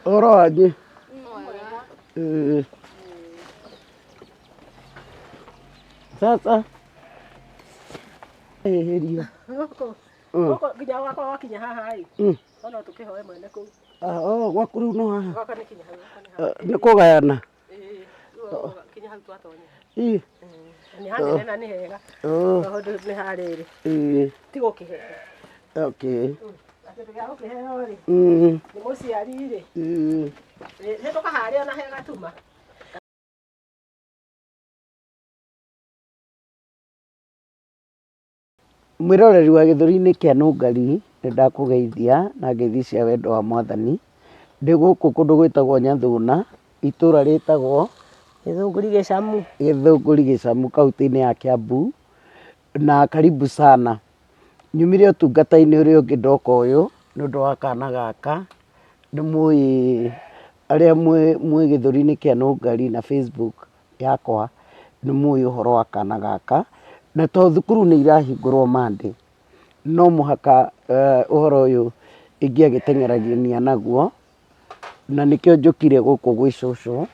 Oroaje? Sasa eheria Goko nginya wakwa wakinya haha ĩ ona tũkĩhoe mwene kũu. gwaku rĩu no haha Goka nĩ kinya hau nĩ kũgayana? kinya hau twatonya. Ĩ Nĩ hanene na nĩ hega tondũ nĩ harĩrĩ ti gũkĩheo. Okay. Na kĩndũ gĩa gũkĩheo rĩ nĩ mũciari rĩ hĩtũka harĩa ona he gatuma. Mwĩroreri wa gĩthũri-inĩ kĩa Nũngari, nĩndakũgeithia na ngeithi cia wendo wa Mwathani. Ndĩ gũkũ kũndũ gwĩtagwo Nyathũna, itũra rĩtagwo Gĩthũngũri Gĩcamu. Gĩthũngũri Gĩcamu, kaũntĩ-inĩ ya Kiambu, na karibu sana. Nyumire ũtungata-inĩ ũrĩa ũngĩ ndoka ũyũ nĩũndũ wa kana gaka. Nĩmũĩ arĩa mwĩ gĩthũri-inĩ kĩa Nũngari na Facebook yakwa nĩmũĩ ũhoro wa kana gaka, na to thukuru nĩ irahingũrwo Monday, no mũhaka ũhoro ũyũ ingĩagĩteng'erania naguo, na nĩkĩo njũkire gũkũ gwĩ cũcũ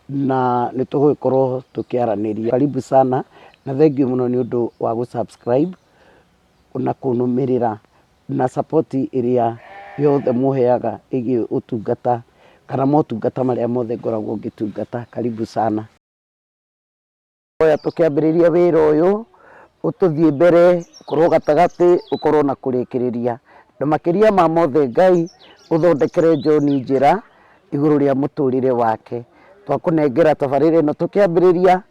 na nĩtũgũgĩkorwo tũkĩaranĩria. Karibu sana na thengiũ mũno nĩ ũndũ wa gũ subscribe na kũnũmĩrĩra na support ĩrĩa yothe mũheaga ĩgiĩ ũtungata kana motungata marĩa mothe ngoragwo ngĩtungata. Karibu sana. Oya tũkĩambĩrĩria wĩra ũyũ ũtũthiĩ mbere, ũkorwo gatagatĩ, ũkorwo na kũrĩkĩrĩria, na makĩria ma mothe Ngai ũthondekere John njĩra igũrũ rĩa mũtũrĩre wake. Twakũnengera tabarĩra ĩno tũkĩambĩrĩria,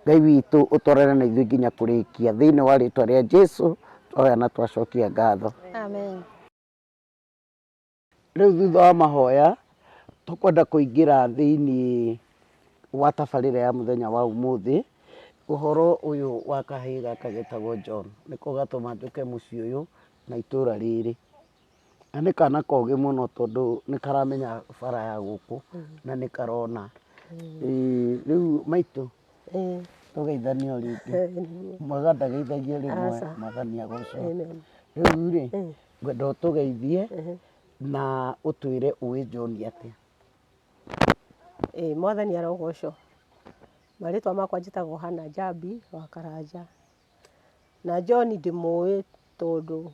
Ngai witũ ũtwarane na ithuĩ nginya kũrĩkia, thĩinĩ wa rĩtwa rĩa Jesũ twahoya na twacokia ngatho. Amen. Rĩu thutha wa mahoya tũkwenda kũingĩra thĩinĩ wa tabarĩra ya mũthenya wa ũmũthĩ. Ũhoro ũyũ wa kahĩĩ gaka getagwo John nĩko gatũma njũke mũciĩ ũyũ na itũra rĩrĩ, na nĩ kana kogĩ mũno tondũ nĩ karamenya bara ya gũkũ na nĩ karona. Rĩu maitũ tũgeithanie o rĩngĩ, mwega ndageithagio rĩmwe mwathani agocwo. Rĩu rĩ ngwenda ũtũgeithie na ũtwĩre ũĩ John atĩa. Mwathani arogocwo. Marĩtwa makwa njĩtagwo Hannah Njambi wa Karanja, na John ndĩmũĩ tondũ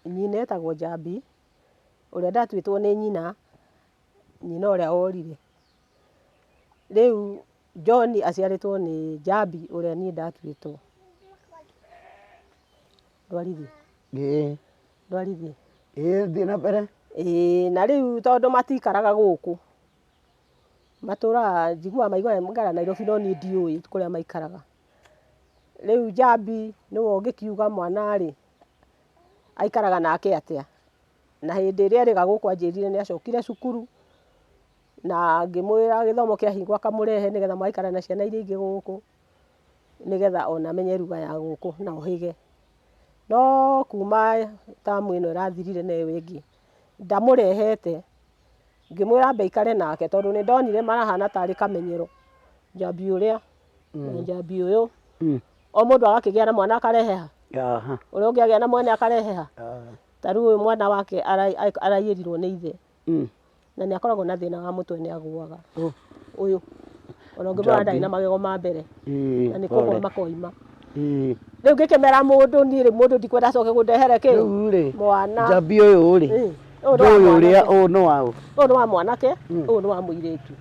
nyina etagwo Njambi ũrĩa ndatuĩtwo nĩ nyina ũrĩa worire. Rĩu John aciarĩtwo nĩ Njambi ũrĩa niĩ ndatuĩtwo. Ndwarithia? Ndwarithia? Thiĩ na mbere. Na rĩu tondũ matikaraga gũkũ, matũraga njiguaga maikaraga Nairobi no niĩ ndiũĩ kũrĩa maikaraga. Rĩu Njambi nĩwe ũngĩkiuga mwana rĩ aikaraga nake atĩa, na hĩndĩ ĩrĩa erĩga gũkũ anjĩrire nĩ acokire cukuru na ngĩmwĩra gĩthomo kĩahingwo akamũrehe nĩgetha magaikara na ciana iria ingĩ gũkũ, nĩgetha ona amenye ruga ya gũkũ na ohĩge. No kuma tamu ĩno ĩrathirire na ĩyo ĩngĩ ndamũrehete, ngĩmwĩra ambe aikare nake tondũ nĩ ndonire marahana tarĩ kamenyero, Njambi ũrĩa na Njambi ũyũ, o mũndũ agakĩgĩa na mwana akarehe ha, ũrĩa ũngĩ agĩa na mwene akarehe ha. Ta rĩu ũyũ mwana wake araiyĩrirwo nĩ ithe na nĩ akoragwo na thĩna wa mũtwe, nĩ agũaga ũyũ, ona ũngĩmũrora ndarĩ na magego ma mbere na nĩ kũgũa koima. Rĩu ngĩkĩmera mũndũ niĩ rĩ mũndũ ndikwenda acoke kũndehere kĩ mwana. Njambi ũyũ rĩ ũyũ nĩ wa ũ? Ũyũ nĩ wa mwanake, ũyũ nĩ wa mũirĩtu.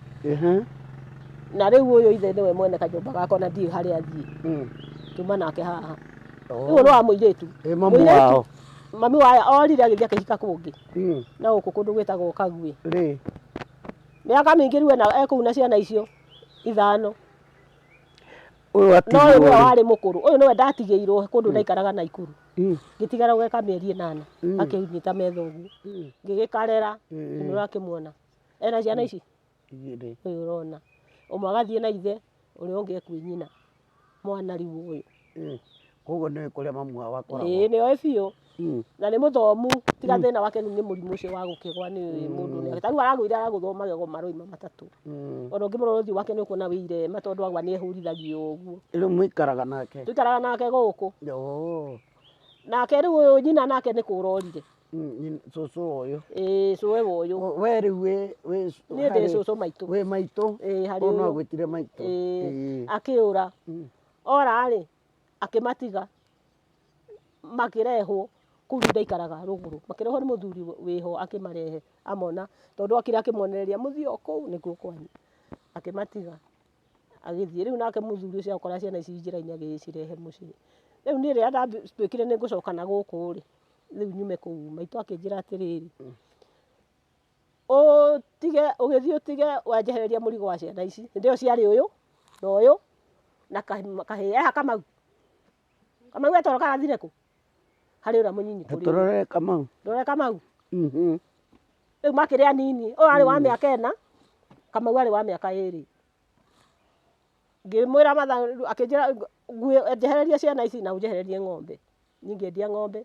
Na rĩu ũyũ ithe nĩwe mwene kanyũmba gako na ndiũĩ harĩa athiĩ, tuma nake haha. Rĩu ũyũ nĩ wa mũirĩtu. Mamu wao? Mami wao orire agĩthiĩ akĩhika kũngĩ na gũkũ kũndũ gwĩtagwo Kagwe. Mĩaka mĩingĩ rĩu ekũu na ciana icio 5. No ũyũ nĩwe warĩ mũkũrũ, ũyũ nĩwe ndatigĩirwo kũndũ ndaikaraga Naikuru, ngĩtigara gweka mĩeri 8 akĩnyita metha ũguo, ngĩgĩkarera nĩ ũrakĩmuona ena ciana ici ũyũ ũrona, ũmwe agathiĩ na ithe ũrĩa ũngĩ ekwĩ nyina, mwana rĩu ũyũ. Koguo nĩwe kũrĩa mamu wao akoragwo? Nĩoĩ biũ na nĩ mũthomu, tiga thĩna wake nĩ mũrimũ ũcio wa gũkĩgwa, nĩ mũndũ ta rĩu aragũire aragũthwo magego maroima matatũ, ona ũngĩmũrora ũthiũ wake nĩ ũkuona wĩ irema tondũ agwa nĩ ehurithagio ũguo. Rĩu mũikaraga nake? Tũikaraga nake gũkũ. Nake rĩu ũyũ nyina nake nĩ kũra orire, Cũcũ ũyũ. Cũe ũyũ. We rĩu Niĩ ndĩ cũcũ maitũ. wĩ maitũ. Harĩ Ona ũyũ. gwĩtire maitũ. Akĩũra. Ora-rĩ, akĩmatiga makĩrehwo kũu rĩu ndaikaraga rũgũrũ. Makĩrehwo nĩ mũthuri wĩho akĩmarehe amona, tondũ okire akĩmonereria mũthiĩ o kũu nĩkuo kwanyu. Akĩmatiga agĩthiĩ. Rĩu nake mũthuri ũcio akora ciana ici njĩra-inĩ agĩcirehe mũciĩ. Rĩu niĩ rĩrĩa ndatuĩkire nĩ ngũcoka na gũkũ-rĩ, rĩu nyume kũu, maitũ akĩnjĩra atĩrĩrĩ, ũgĩthiĩ ũtige wanjehereria mũrigo wa ciana ici. Hĩndĩ ĩyo ciarĩ ũyũ na ũyũ na kahĩĩ. Eha Kamau. Kamau etoro karathire kũ? Harĩ ũrĩa mũnyinyi kũrĩ. Tũrorere Kamau. Ndore Kamau. Rĩu makĩrĩ anini. Ũyũ arĩ wa mĩaka 4, Kamau arĩ wa mĩaka 2. Ngĩmwĩra akĩnjĩra njehererie ciana ici na ũnjehererie ng'ombe. Niĩ ngĩendia ng'ombe.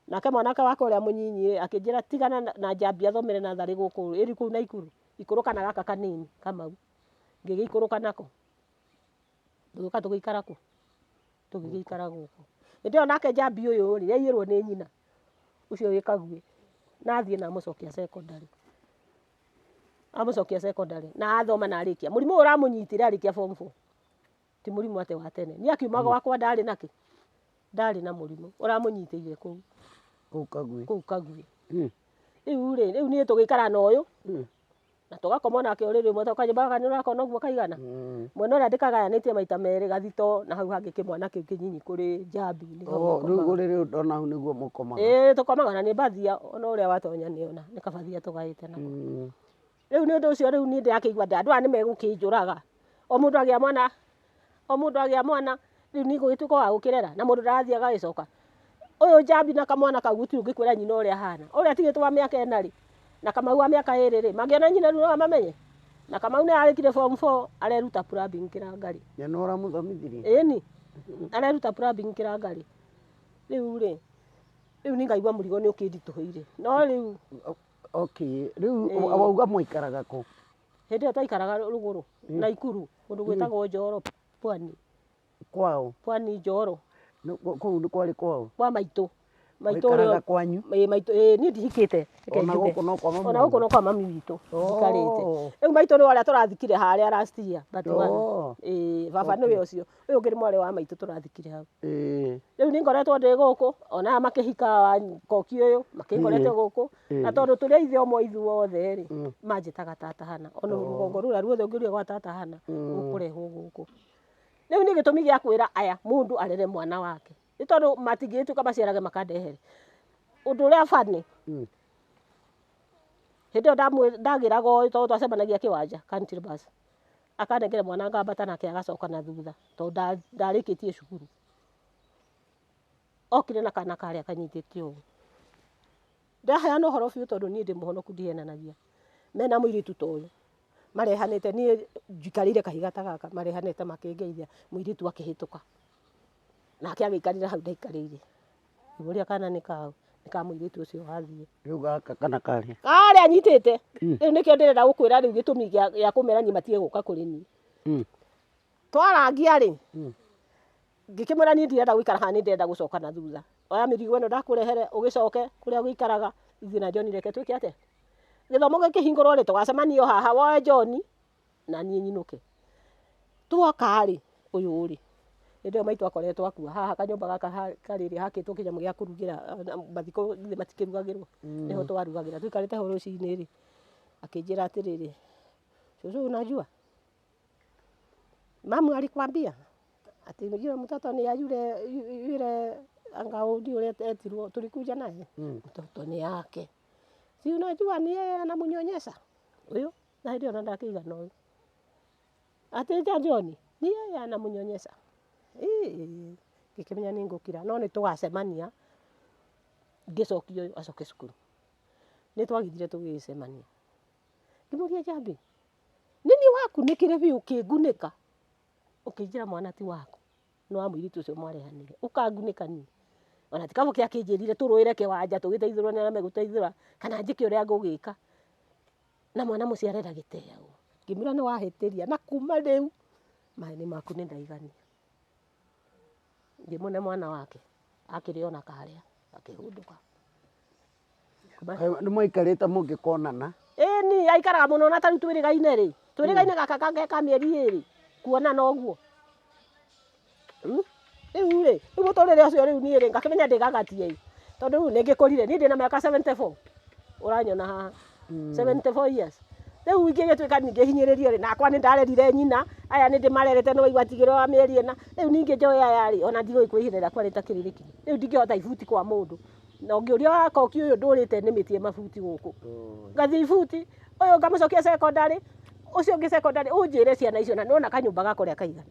Nake mwanake wakwa ũrĩa mũnyinyi akĩnjĩra tigana na Njambi athomere natharĩ gũkũ ĩrĩ kũu Naikuru. Ikũrũka na gaka kanini Kamau. Ngĩgĩikũrũka nako. Tũgĩũka tũgĩikara kũ? Tũgĩgĩikara gũkũ. Hĩndĩ ĩyo nake Njambi ũyũ-rĩ, yaiyĩrwo nĩ nyina ũcio wĩ Kaguĩ, na athiĩ na amũcokia secondary. Amũcokia secondary na athoma na arĩkia. Mũrimũ ũyũ ũramũnyitire arĩkia form 4. Ti mũrimũ atĩ wa tene. Niĩ akiuma gwakwa ndarĩ na kĩ? Ndarĩ na mũrimũ. Ũramũnyitĩire kũu. Kũu Kaguĩ. Kũu Kaguĩ. Rĩu-rĩ, rĩu niĩ tũgĩikara na ũyũ na tũgakoma nake ũrĩrĩ ũmwe tũkanyũmba kanyu ũrakona ũguo kaigana. Mwena ũrĩa ndĩkagayanĩtie maita merĩ gathito na hau hangĩ kĩmwana kĩu kĩnyinyi kũrĩ Njambi. Rĩu rĩrĩ ndona hau nĩguo mũkomaga. Tũkomaga na nĩ mbathia ona ũrĩa watonya nĩona nĩ kabathia tũgaĩte nako. Rĩu nĩ ũndũ ũcio rĩu niĩ ndĩrakĩigua andũ aya nĩ megũkĩnjũraga. O mũndũ agĩa mwana rĩu niĩ ngũgĩtuĩka wa gũkĩrera na mũndũ ndarathiĩ agagĩcoka. Ũyũ Njambi na kamwana kau gũtirĩ ũngĩkwĩra nyina ũrĩa ahana. Ũrĩa atigĩtwo wa mĩaka 4-rĩ na Kamau wa mĩaka 2-rĩ, mangĩona nyina rĩu no mamenye. Na Kamau nĩ arĩkire form 4 areruta plumbing Kĩrangarĩ. Na nĩ ũramũthomithirie? Ĩni, areruta plumbing Kĩrangarĩ. Rĩu-rĩ, rĩu niĩ ngaigua mũrigo nĩ ũkĩnditũhĩire. No rĩu rĩu wauga mwaikaraga kũ? Hĩndĩ ĩyo twaikaraga rũgũrũ Naikuru kũndũ gwĩtagwo Njoro Pwani. Kwao? Pwani Njoro. Kũu nĩ kwarĩ kwao? Kwa maitũ. Waikaraga kwanyu? Niĩ ndihikĩte. Ona gũkũ no kwa mamu? Ona gũkũ no kwa mami witũ njikarĩte. Rĩu maitũ nĩ arĩa tũrathikire harĩa last year. Baba nĩwe ũcio. Ũyũ ũngĩ nĩ mwarĩ wa maitũ tũrathikire hau. Rĩu niĩ ngoretwo ndĩ gũkũ ona aya makĩhika wa Koki ũyũ makĩngorete gũkũ. Na tondũ tũrĩ a ithe ũmwe ithuothe-rĩ manjĩtaga tata Hannah. Ona rũgongo rũrĩa ruothe ũngĩruga gwa tata Hannah ũkũrehwo gũkũ. Rĩu niĩ gĩtũmi gĩa kwĩra aya mũndũ arere mwana wake nĩ tondũ matingĩtuĩka maciarage makandehere. Ũndũ ũrĩa funny, hĩndĩ ĩyo ndagĩraga ũyũ tondũ twacemanagia kĩwanja Country Bus, akanengera mwana ngambata nake agacoka na thutha tondũ ndarĩkĩtie cukuru. Okire na kana karĩa kanyitĩte ũũ. Ndaheana ũhoro biũ tondũ niĩ ndĩ mũhonoku ndihenanagia. Mena mũirĩtu ta ũyũ marehanĩte, niĩ njikarĩire kahiga ta gaka marehanĩte makĩngeithia, mũirĩtu akĩhĩtũka nake agĩikarĩra hau ndaikarĩire. Ngĩmũria kana nĩ kaũ, nĩ ka mũirĩtu ũcio wathiĩ. Rĩu gaka kana karĩa? Karĩa anyitĩte. Rĩu nĩkĩo ndĩrenda gũkwĩra rĩu gĩtũmi gĩa kũmerania matige gũka kũrĩ niĩ. Twarangia-rĩ, ngĩkĩmwĩra niĩ ndirenda gũikara haha nĩ ndĩrenda gũcoka na thutha. Oya mĩrigo ĩno ndakũrehere ũgĩcoke kũrĩa ũgĩikaraga, ithuĩ na John reke twĩke atĩa? Gĩthomo gĩkĩhingũrwo-rĩ tũgacemania o haha woe John na niĩ nyinũke. Tuoka-rĩ, ũyũ-rĩ, hĩndĩ ĩyo maitũ akoretwo akua haha kanyũmba gaka karĩrĩ hakĩtwo kĩnyamũ gĩa kũrugĩra mathiko githĩ matikĩrugagĩrwo, nĩho twarugagĩra. Tũikarĩte hau rũcinĩ-rĩ akĩnjĩra atĩrĩrĩ, cũcũ unajua mamu alikwambia ati yule mtoto ni ya yule Angaudi ule etirwo tulikuja naye mtoto ni yake, si unajua ni yeye anamnyonyesha huyo. Na ndio ndakĩigana ũyũ ati John ni yeye anamnyonyesha. Ngĩkĩmenya nĩ ngũkira no nĩ tũgacemania ngĩcokia ũyũ acoke cukuru. Nĩ twagithire tũgĩcemania. Ngĩmũria Njambi, nini wakunĩkire biũ ũkĩngunĩka ũkĩnjĩra mwana ti waku nĩ wa mũirĩtu ũcio mwarehanire, ũkangunĩka niĩ. Ona ti kaba kĩakĩnjĩrire tũrũĩre kĩwanja tũgĩteithũrwo nĩ arĩa megũteithũra kana njĩke ũrĩa ngũgĩka na mwana mũciĩ arenda gĩtĩo. Ngĩmwĩra nĩ wahĩtĩria na kuma rĩu maheni maku nĩ ndaigania. Ngĩmũne mwana wake akĩrĩ ona karĩa akĩhũndũka. nĩ maikarĩte mũngĩkonana ĩni aikaraga mũno na tarĩu twĩrĩgaine rĩ twĩrĩgaine gaka kangeka mĩeri 2 kuonana ũguo rĩu rĩ rĩu mũtũrĩre ũcio rĩu niĩ rĩ ngakĩmenya ndĩgagatie tondũ rĩu nĩngĩkũrire niĩ ndĩna mĩaka 74 ũranyona haha 74 years rĩu ingĩgĩtuĩka ningĩhinyĩrĩrio rĩ nakwa nĩ ndarerire nyina aya nĩ ndĩmarerete nĩ waigua tigĩrĩ wa mĩeri ĩna rĩu ningĩ njoe aya rĩ ona ndigũĩ kwĩhithĩra rĩakwa rĩtakĩrĩrĩkinye rĩu ndingĩhota ibuti kwa mũndũ na ũngĩũria wakwa ũkĩ ũyũ ndũrĩte nĩmĩtie mabuti gũkũ ngathiĩ ibuti ũyũ ngamũcokia secondary ũcio ũngĩ secondary ũnjĩre ciana icio na nĩwona kanyũmba gakwa ũrĩa kaigana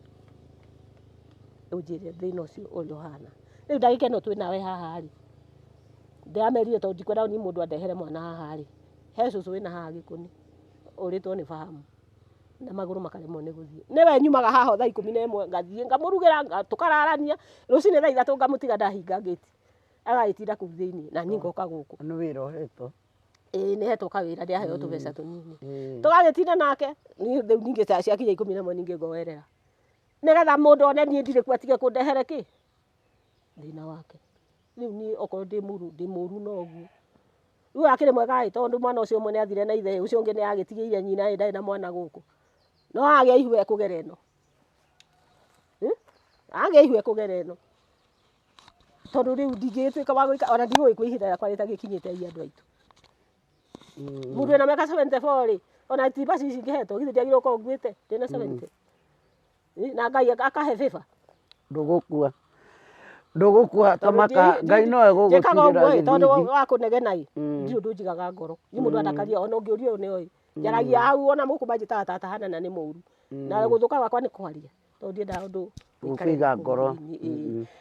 ũnjĩre thĩna ũcio ũrĩa ũhana rĩu ndagĩkeno twĩ nawe haha rĩ ndĩramerire tondũ ndikwenda niĩ mũndũ andehere mwana haha rĩ he cũcũ wĩna haha Gĩkũni ũrĩtwo nĩ fahamu na magũrũ makaremwo nĩ gũthiĩ nĩwe nyumaga haha thaa 11 ngathiĩ ngamũrugĩra tũkararania rũcinĩ thaa 3 ngamũtiga ndahinga gĩti agagĩtinda kũu thĩinĩ na niĩ ngoka gũkũ nĩ wĩra ũhetwo nĩ hetwo kawĩra ndĩaheo tũbeca tũnini tũgagĩtinda nake rĩu ningĩ ciakinya 11 ningĩ ngoerera nĩgetha mũndũ one niĩ ndirĩ kuo atige kũndehere kĩ thĩna wake rĩu niĩ okorwo ndĩ mũru noguo rĩu akĩrĩ mwega tondũ mwana ũcio ũmwe nĩ athire na ithe ũcio ũngĩ nĩ agĩtigĩire nyina ndarĩ na mwana gũkũ no agĩa ihu ekũgera ĩno agĩa ihu ekũgera ĩno tondũ rĩu ndingĩtuĩka wa gũika ona ndigũĩ kwĩhitha rĩakwa rĩtagĩkinyĩte andũ aitũ mũndũ ena mĩaka 74 rĩ ona tiba cici ngĩhetwo githĩ ndiagĩrĩirwo gũkorwo nguĩte ndĩna 70 na Ngai akahe favor ndũgũkua kamaka Ngai no egũgũtirĩra gĩthithi tondũ wa kũnegena ndirĩ ũndũ njigaga ngoro nĩ mũndũ andakaria ona ũngĩũrio nĩ oĩ njaragia hau ona mũkũmanjĩtaga tata hana na nĩ mũru na gũthũka gwakwa nĩ kwaria tondũ ndiendaga ũndũ gũkĩiga ngoro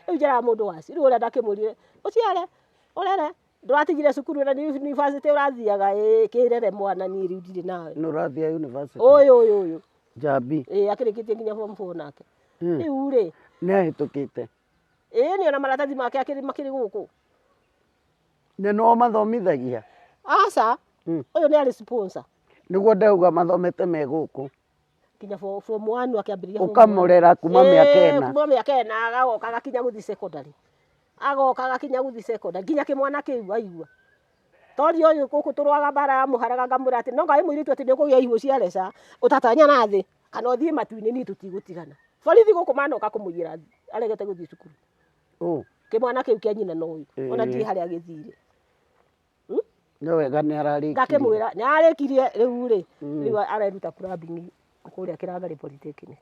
rĩu njaraga mũndũ waci rĩu ũrĩa ndakĩmũrire ũciare ũrere ndũratigire cukuru na university ũrathiaga kĩrere mwana niĩ rĩu ndirĩ nawe nĩ ũrathiĩ university ũyũ Njambi akĩrĩkĩtie nginya form 4 nake rĩu rĩ nĩ ahĩtũkĩte nĩ ona maratathi make makĩrĩ gũkũ no mathomithagia aca ũyũ nĩ arĩ sponsor nĩguo ndauga mathomete me gũkũ kinya form 1 akĩambĩrĩria ũkamũrera kuma mĩaka 4 agoka agakinya gũthiĩ secondary nginya kĩmwana kĩu aigua tori ũyũ gũkũ tũrwaga bara ya mũharaga ngamwĩra atĩ no Ngai mũirĩtu atĩ nĩ ũkũgĩa ihu cia leca ũtatanya na thĩ kana ũthiĩ matu-inĩ niĩ tũtigũtigana borithi gũkũ manoka kũmũiyĩra aregete gũthiĩ cukuru kĩmwana kĩu kĩa nyina noĩ ona ndirĩ harĩa gĩthire no wega nĩ ararĩkirie ngakĩmwĩra nĩ ararĩkirie rĩu areruta clubbing kũrĩa Kĩrangari Polytechnic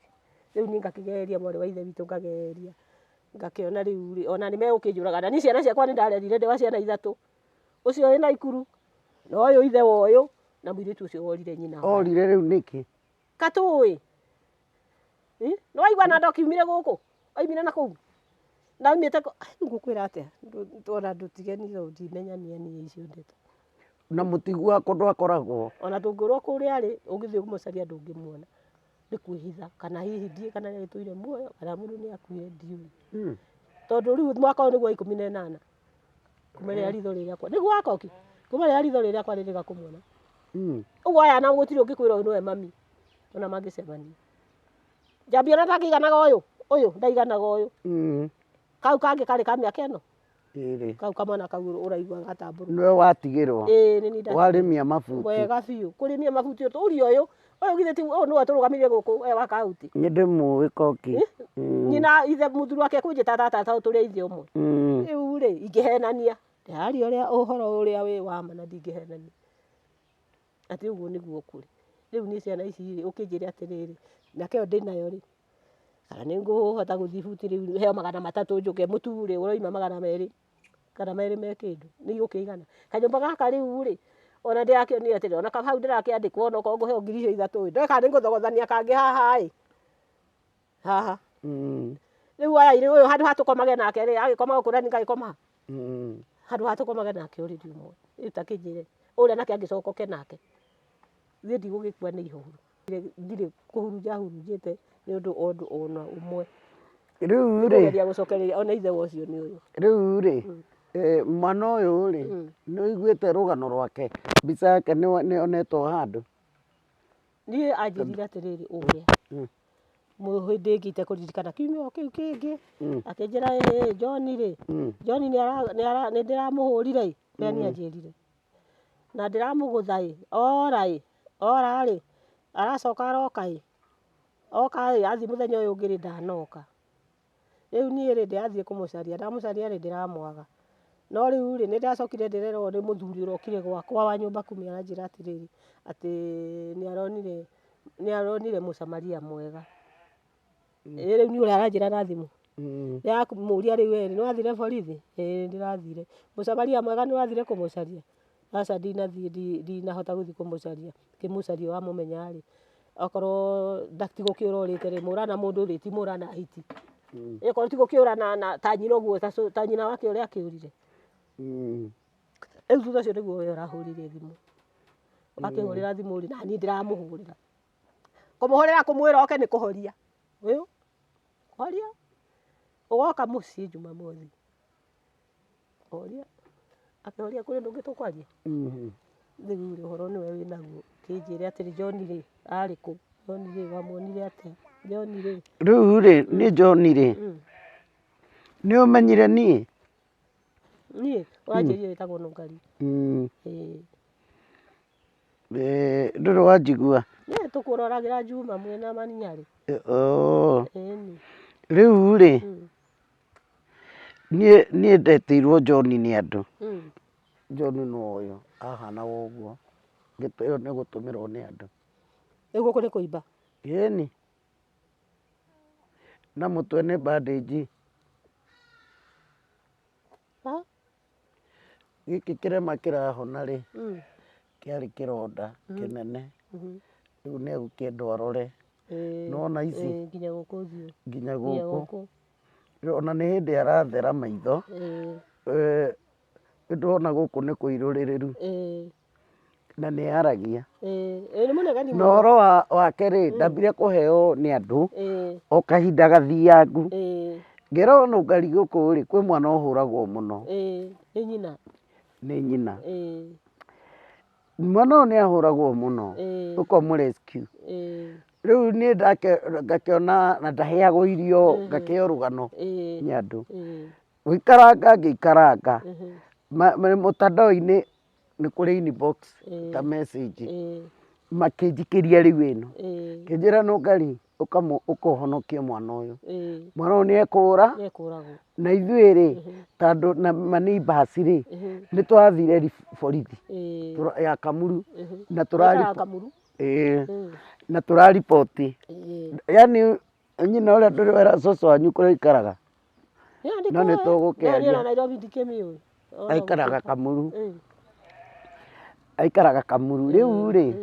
rĩu niĩ ngakĩgeria mwarĩ wa ithe witũ ngageria ngakĩona rĩu ona nĩ megũkĩnjũraga na niĩ ciana ciakwa nĩ ndarerire ndĩ wa ciana 3 ũcio wĩ Naikuru na ũyũ ithe wa ũyũ na mũirĩtu ũcio worire nyina orire rĩu nĩkĩ katũĩ nĩ waigua na ndokiumire gũkũ oimire na kũu na oimĩte ngũkwĩra atĩa ona ndũtigenire ũndimenyania niĩ icio ndeto na mũtigu wako ndwakoragwo ona tũngĩrwo kũrĩa rĩ ũngĩthiĩ kũmũcaria ndũngĩmuona nĩ kwĩhitha kana hihi ndiĩ kana nĩ agĩtũire muoyo kana mũndũ nĩ akuire ndiũĩ tondũ rĩu mwaka ũyũ nĩguo 18 kuma rĩrĩa ritho rĩrĩakwa nĩguo wakoki kuma rĩrĩa ritho rĩrĩakwa rĩrĩga kũmuona ũguo aya na gũtirĩ ũngĩkwĩra ũyũ nĩwe mami ona mangĩcemania Njambi ona ndakĩiganaga ũyũ ndaiganaga ũyũ kau kangĩ karĩ ka mĩaka ĩno kau kamwana kau ũraigua gatambũrũka nĩwe watigĩrwo warĩmia mabuti wega biũ kũrĩmia mabuti ũyũ githĩ ti ũyũ nĩwe tũrũgamirie gũkũ wa kauntĩ nĩ ndĩmũĩ Koki nyina ithe mũthuri wake kũnjĩta tata tũrĩ ithe ũmwe rĩu rĩ ingĩhenania ndĩraria ũrĩa ũhoro ũrĩa wĩ wa ma na ndingĩhenania atĩ ũguo nĩguo kũrĩ rĩu niĩ ciana ici ũkĩnjĩre atĩrĩrĩ mĩaka ĩyo ndĩnayo rĩ kana nĩ ngũhota gũthiĩ buti rĩu heo 300 njũke mũtu rĩ ũroima 200 kana merĩ me kĩndũ nĩ igũkĩigana kanyũmba gaka rĩu rĩ ona ndĩrakĩonire atĩrĩ ona hau ndĩrakĩandĩkwo ona okorwo ngũheo 3,000 ndoĩ kana nĩ ngũthogothania kangĩ haha rĩu aya irĩ ũyũ handũ hatũkomage nake rĩ agĩkoma gũkũ na ngagĩkoma handũ hatũkomage nake ũrĩrĩ ũmwe rĩu takĩnjĩre ũrĩa nake angĩcokoke nake niĩ ndigũgĩkua nĩ ihoru ndirĩ kũhurunja hurunjĩte nĩ ũndũ ona ũmwe rĩu rĩ ngeria gũcokereria ona ithe ũcio nĩ ũyũ rĩu rĩ mwana ũyũ rĩ nĩ ũiguĩte rũgano rwake mbica yake nĩ onetwo handũ niĩ anjĩrire atĩrĩrĩ ũrĩa hĩndĩ ĩngĩte kũririkana kiumia kĩu kĩngĩ akĩnjĩra John rĩ John nĩ ndĩramũhũrire rĩrĩa niĩ anjĩrire na ndiramũgũtha ora rĩ aracoka aroka oka athiĩ mũthenya ũyũ ũngĩ ndanoka. Rĩu niĩ rĩ ndĩrathiĩ kũmũcaria ndamũcaria rĩ ndĩramwaga, no rĩu rĩ nĩndacokire ndĩrerwo nĩ mũthuri ũrokire gwakwa wa nyũmba kumi aranjĩra atĩrĩrĩ atĩ nĩaronire mũcamaria mwega. Rĩu nĩ ũrĩa aranjĩra na thimũ ndĩramũria rĩu nĩwathire borithi? Nĩndĩrathire. Mũcamaria mwega nĩwathire kũmũcaria? Aca ndinathiĩ ndinahota gũthiĩ kũmũcaria. Ngĩmũcaria wamũmenya rĩ okorwo ti gũkĩũra ũrĩte rĩ mũra na mũndũ rĩ ti mũra na hiti. Okorwo ti gũkĩũra na ta nyina ũguo ta nyina wake ũrĩa akĩũrire. Rĩu thutha ũcio nĩguo we ũrahũrire thimũ. Wakĩhũrĩra thimũ rĩ naniĩ ndĩramũhũrĩra. Kũmũhũrĩra kũmwĩra oke nĩ kũhoria. Kũhoria ũgoka mũciĩ Jumamothi. Kũhoria akĩhoria kũrĩ ũndũ ũngĩ tũkwaria. Rĩu rĩ ũhoro nĩwe wĩnaguo kĩnjĩre atĩrĩ John rĩ arĩ kũ? John rĩ wamwonire atĩa? John rĩ. Rĩu rĩ nĩ John rĩ nĩũmenyire niĩ? Niĩ ũranjĩrire wĩtagwo Nũngari. Ndũrĩ wanjigua? Niĩ tũkũroragĩra Juma mwena Maninyarĩ. Rĩu rĩ niĩ ndetĩirwo John nĩ andũ. John no ũyũ ahanaga ũguo ngĩtĩo nĩ gũtũmĩrwo nĩ andũ. Rĩu gũkũ nĩ kũimba? Ĩni na mũtwe nĩ bandĩnji. Gĩkĩ kĩrema kĩrahona rĩ kĩarĩ kĩronda kĩnene. Rĩu nĩegũkĩenda arore. Nĩwona ici nginya gũkũ ũthiũ. Nginya gũkũ. Ona nĩ hĩndĩ arathera maitho. Ndĩrona gũkũ nĩ kũirũrĩrĩru na nĩ aragia. Na ũhoro wake rĩ ndambire kũheo nĩ andũ o kahinda gathiangu. Ngĩrwo Nũngari gũkũ rĩ kwĩ mwana ũhũragwo mũno. Nĩ nyina? Nĩ nyina. Mwana ũyũ nĩahũragwo mũno ũkamũrescue. Rĩu niĩ ngakĩona na ndaheagwo irio ngakĩheo rũgano nĩ andũ. Gũikaranga ngĩikaranga mũtandao-inĩ nĩ kũrĩ inbox ta message makĩnjikĩria rĩu ĩno kĩnjĩra Nũngari ũkahonokia mwana ũyũ. Mwana ũyũ nĩekũra na ithuĩ rĩ tondũ na maneighbours rĩ nĩtwathire borithi ya Kamuru na tũraripoti. Yani nyina ũrĩa ndũrĩ wera cũcũ wanyu kũrĩa aikaraga no nĩtũgũkĩaria. Aikaraga Kamuru. Aikaraga Kamuru. Rĩu rĩ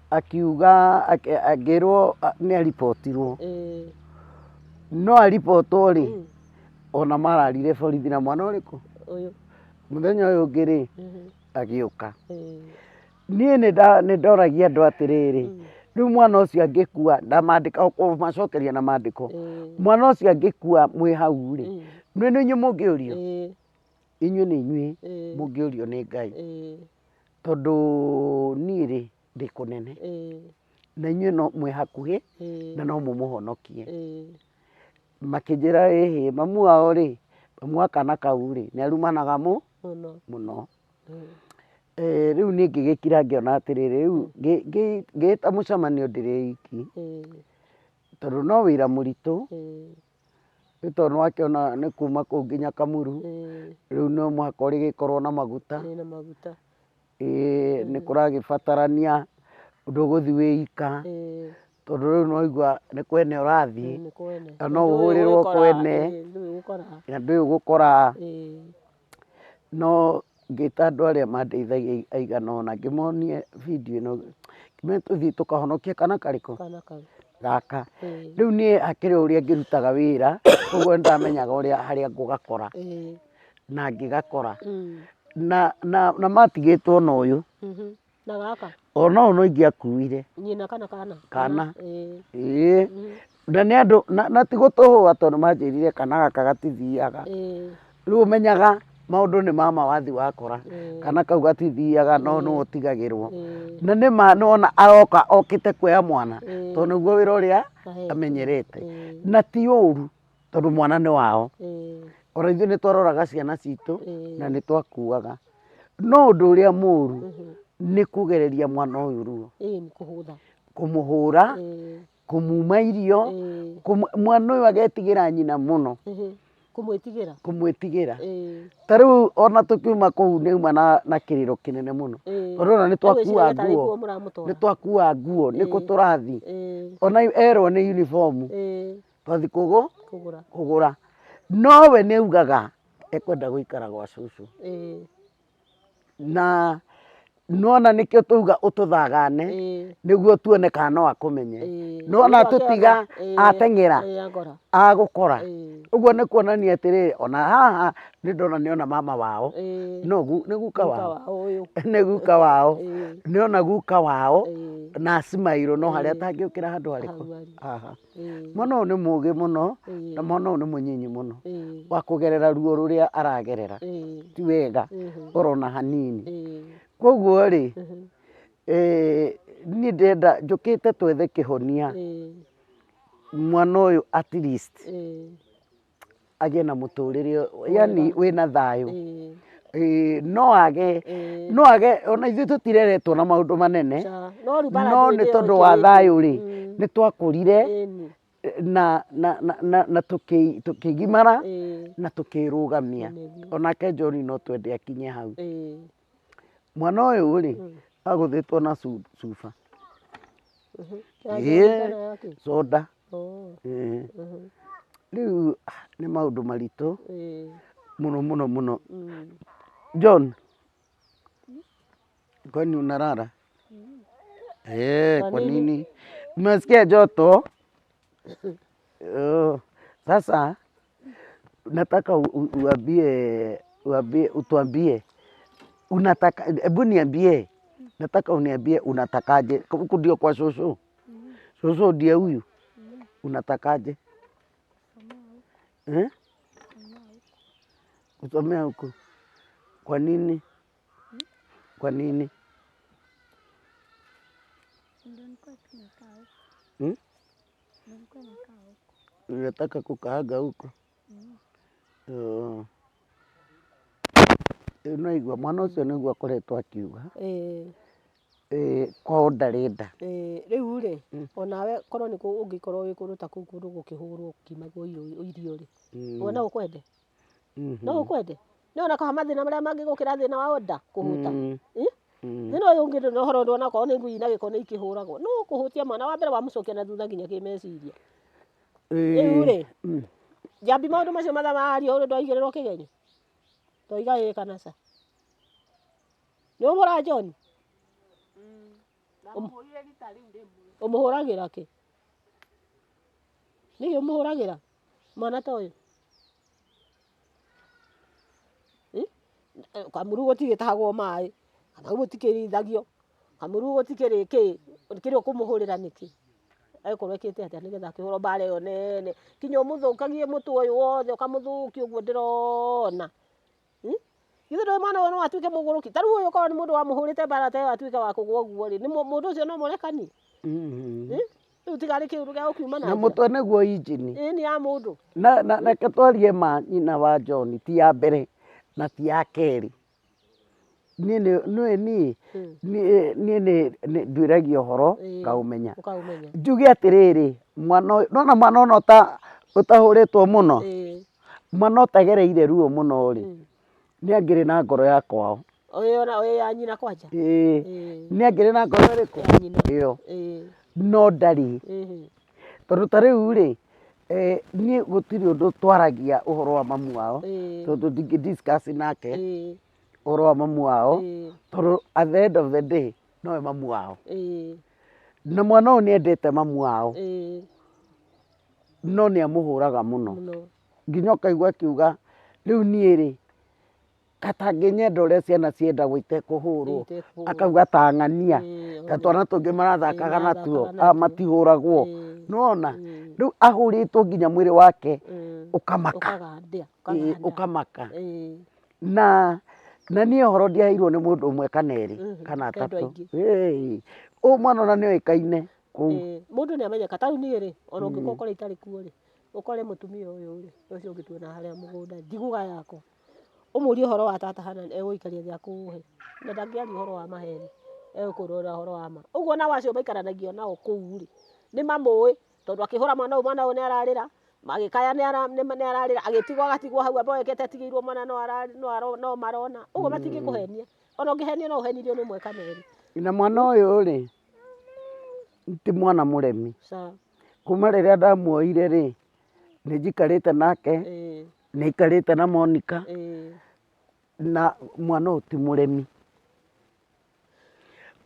akiuga akĩrwo nĩaripotirwo. No aripotwo rĩ ona mararire borithi na mwana ũrĩkũ mũthenya ũyũ ũngĩ rĩ agĩũka. Niĩ nĩndoragia andũ atĩrĩrĩ rĩu mwana ũcio angĩkua ndamandĩka kũmacokeria na mandĩko. Mwana ũcio angĩkua mwĩ hau rĩ nĩ inyuĩ mũngĩũrio? Inyuĩ nĩ inyuĩ mũngĩũrio nĩ Ngai tondũ niĩ rĩ ndĩ kũnene na inyuĩ no mwĩ hakuhĩ na no mũmũhonokie. Makĩnjĩra ĩhĩ mamu wao rĩ mamu wa kana kau rĩ nĩarumanaga mũno. Rĩu niĩ ngĩgĩkira ngĩona atĩrĩrĩ rĩu ngĩĩta mũcemanio ndĩrĩ iki tondũ no wĩra mũritũ tondũ nĩwakĩona nĩ kuma kũu nginya Kamuru. Rĩu no mũhaka ũrĩgĩkorwo na maguta. Nĩkũragĩbatarania ndũgũthiĩ wĩ ika tondũ rĩu nĩwaigua nĩ kwene ũrathiĩ na no ũhũrĩrwo kwene na ndũĩ ũgũkora. No ngĩta andũ arĩa mandeithagia aigana ũna ngĩmonie video ĩno ngĩmera tũthiĩ tũkahonokie kana karĩkũ gaka. Rĩu niĩ hakĩrĩ ũrĩa ngĩrutaga wĩra koguo nĩndamenyaga harĩa ngũgakora na ngĩgakora na matigĩtwo na ũyũ ona ũyũ no ingĩakuire kana. Na nĩ andũ na ti gũtũhũa tondũ manjĩrire kana gaka gatithiaga. Rĩu ũmenyaga maũndũ nĩ mama wathi wakora kana kau gatithiaga no nĩwe ũtigagĩrwo. Na nĩma nĩwona aroka okĩte kuoya mwana tondũ nĩguo wĩra ũrĩa amenyerete na ti ũru tondũ mwana nĩ wao. Ona ithuĩ nĩtwaroraga ciana citũ na nĩtwakuaga no ũndũ ũrĩa mũru nĩ kũgereria mwana ũyũ ruo, Nĩ kũhũtha. kũmũhũra, kũmuma irio, mwana ũyũ agetigĩra nyina mũno, kũmwĩtigĩra. Ta rĩu ona tũkiuma kũu nĩauma na kĩrĩro kĩnene mũno, tondũ ona nĩ twakua nguo, nĩkũ tũrathi, ona erwo nĩ uniform twathi kũgũra, nowe nĩ augaga ekwenda gũikara gwa cũcũ, na nona nĩkĩo twauga ũtũthagane nĩguo tuone kana no akũmenye, nona tũtiga ateng'era agũkora, ũguo nĩ kuonania atĩrĩrĩ, ona haha nĩ ndona nĩona mama wao, nĩ guka wao, nĩona guka wao na Smairũ, no harĩa atangĩũkĩra handũ harĩkũ haha. Mwana ũyũ nĩ mũgĩ mũno na mwana ũyũ nĩ mũnyinyi mũno wa kũgerera ruo rũrĩa aragerera, ti wega orona hanini. Koguo rĩ, niĩ ndĩrenda njũkĩte twethe kĩhonia mwana ũyũ at least agĩe na mũtũrĩre yani wĩna thayũ, no age, ona ithuĩ tũtireretwo na maũndũ manene, no nĩ tondũ wa thayũ rĩ, nĩ twakũrire na tũkĩgimara na tũkĩrũgamia, onake John no twende akinye hau. Mwana ũyũ rĩ, agũthĩtwo na cuba, soda, rĩu nĩ maũndũ maritũ mũno mũno mũno. John, kwani unalala? Kwa nini? Umesikia joto? Sasa nataka utuambie unataka, hebu niambie, nataka uniambie unatakaje, huku ndio kwa shosho, shosho ndiye huyu, unatakaje? Kusomea huku, kwa nini? Kwa nini? Unataka kukaaga huko? Unaigua mwana ũcio nĩguo akoretwo akiuga kwao ndarenda. Rĩu rĩ, onawe korwo nĩ ũngĩkorwo wĩ kũndũ ta kũu kũndũ gũkĩhũrwo gũkimagwo irio rĩ, we no ũkwende? No ũkwende? Nĩwona kana mathĩna marĩa mangĩ gũkĩra thĩna wa nda kũhũta? Thĩna ũyũ ũngĩ ndũrĩ ũhoro ndona korwo nĩ ngui na gĩko nĩ ikĩhũragwo, no kũhutia mwana wa mbere wamũcokia na thutha nginya kĩmeciria. Rĩu rĩ, njambi maũndũ macio mathaa mario ũrĩ ndwaigĩrĩrwo kĩgenyo? Twoiga ĩĩ kana ca? Nĩ ũmũhũra John? Ũmũhũragĩra kĩ? Nĩkĩ ũmũhũragĩra mwana ta ũyũ? Kamuru gũtigĩtahagwo maĩ, kamau gũtikĩrĩithagio, kamuru gũtikĩrĩ kĩ, kĩrĩa ũkũmũhũrĩra nĩkĩ? Agĩkorwo ekĩte atĩa nĩgetha akĩhũrwo mbara ĩyo nene, kinya ũmũthũkagie mũtwe ũyũ wothe ũkamũthũkia ũguo ndĩrona. Githĩ ndũĩ mwana ũyũ no atuĩke mũgũrũki? Ta rĩu ũyũ korwo nĩ mũndũ wamũhũrĩte mbara ta ĩyo atuĩke wa kũgũa ũguo rĩ, mũndũ ũcio no mũrekani? Rĩu tiga arĩ kĩũru gĩa gũkiuma na njĩra. Na mũtwe nĩguo injini. Nĩ ya mũndũ. Na reke twarie ma nyina wa John, ti ya mbere na ti ya kerĩ. Niĩ nduĩragia ũhoro ngaũmenya. Njuge atĩrĩrĩ, nona mwana ũno ũtahũrĩtwo mũno, mwana ũtagereire ruo mũno rĩ, nĩ angĩrĩ na ngoro ya kwao. Ũyũ ya nyina kwanja? Nĩ angĩrĩ na ngoro ĩrĩkũ? Ĩyo. No ndarĩ. Tondũ ta rĩu rĩ, niĩ gũtirĩ ũndũ twaragia ũhoro wa mamu wao, tondũ ndingĩ discuss nake ũhoro wa mamu wao, tondũ at the end of the day nowe mamu wao. Na mwana ũyũ nĩ endete mamu wao, no nĩ amũhũraga mũno. Nginya ũkaigua akiuga rĩu niĩ rĩ, katangĩnyenda ũrĩa ciana ciendagwo itekũhũrwo, akauga ta ng'ania, ta twana tũngĩ marathakaga natuo matihũragwo, nĩwona? Rĩu ahũrĩtwo nginya mwĩrĩ wake ũkamaka, ũkamaka. Na niĩ ũhoro ndiaheirwo nĩ mũndũ ũmwe kana erĩ kana atatũ. Ũyũ mwana ona nĩ oĩkaine kũu. Mũndũ nĩ amenyeka, ta rĩu niĩ rĩ, ona ũngĩkorwo ũkore itarĩ kuo rĩ, ũkore mũtumia ũyũ rĩ, ũcio ũngĩ tuona harĩa mũgũnda, njiguga yakwa, ũmũrie ũhoro wa tata Hanan egũikaria thĩ akũhe na ndangĩaria ũhoro wa maheni egũkũrora ũhoro wa ma. Ũguo nao acio maikaranagia nao kũu rĩ nĩ mamũĩ tondũ akĩhũra mwana ũyũ nĩ ararĩra magĩkaya nĩ ararĩra agĩtigwo agatigwo hau aboekete atigĩirwo mwana no marona ũguo matingĩkũhenia ona ũngĩhenio no ũhenirio nĩ ũmwe kana erĩ. Na mwana ũyũ rĩ ti mwana mũremi. Kuma rĩrĩa ndamuoire rĩ nĩ njikarĩte nake nĩ ikarĩte na Monica na mwana ũyũ ti mũremi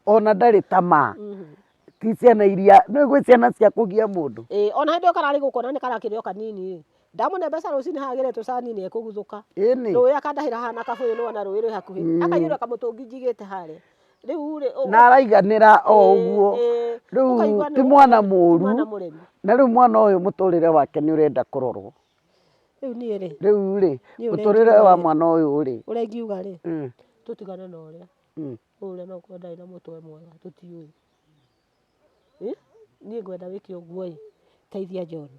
ona ndarĩ tamaa. Ti ciana iria nĩ gwĩ ciana cia kũgia mũndũ. Ona hĩndĩ ĩyo kararĩ gũkũ na nĩ karakĩrĩo kanini ndamũne mbeca rũcinĩ hagĩre tũcani nĩ ekũguthũka. Rũĩ akandahĩra haha na kabũyũ nĩ wona rũĩ rwĩ hakuhĩ akaiyũra kamũtũngi njigĩte harĩa. Rĩu rĩ na araiganĩra o ũguo. Rĩu ti mwana mũru na rĩu mwana ũyũ mũtũrĩre wake nĩ ũrenda kũrorwo. Rĩu rĩ mũtũrĩre wa mwana ũyũ rĩ ũrĩa ingiuga rĩ tũtigane na ũrĩa ũrĩa no kwenda na mũtwe mwega tũtiũĩ. Niĩ ngwenda wĩke ũguo teithia John.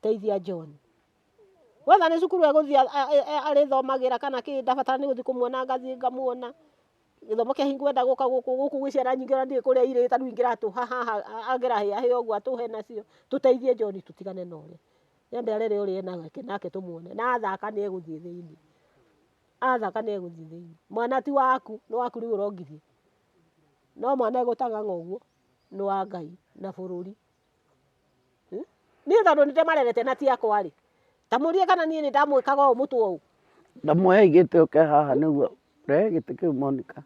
Teithia John. Wetha nĩ cukuru egũthiĩ arĩthomagĩra kana kĩ ndabatara nĩ gũthiĩ kũmuona ngathiĩ ngamuona. Gĩthomo kĩa ngwenda gũka gũkũ gwĩ ciana nyingĩ ona ndiĩ kũrĩa irĩ tarĩu ingĩratũ haha angĩrahĩa ũguo atũhe nacio. Tũteithie John tũtigane na ũrĩa. Nyambe arere ũrĩa nake tũmuone na athaka nĩ egũthiĩ thĩinĩ. Athaka nĩ egũthiĩ thĩinĩ. Mwana ti waku nĩ waku rĩu ũrongithia. No mwana egũtang'ang'a ũguo nĩ wa Ngai na bũrũri. Niĩ tondũ nĩ ndĩmarerete na ti akwa rĩ ta mũrie kana niĩ nĩ ndamwĩkaga ũũ mũtwe ũũ. Ndamuoya igĩtĩ ũke haha nĩguo rehe gĩtĩ kĩu Monica.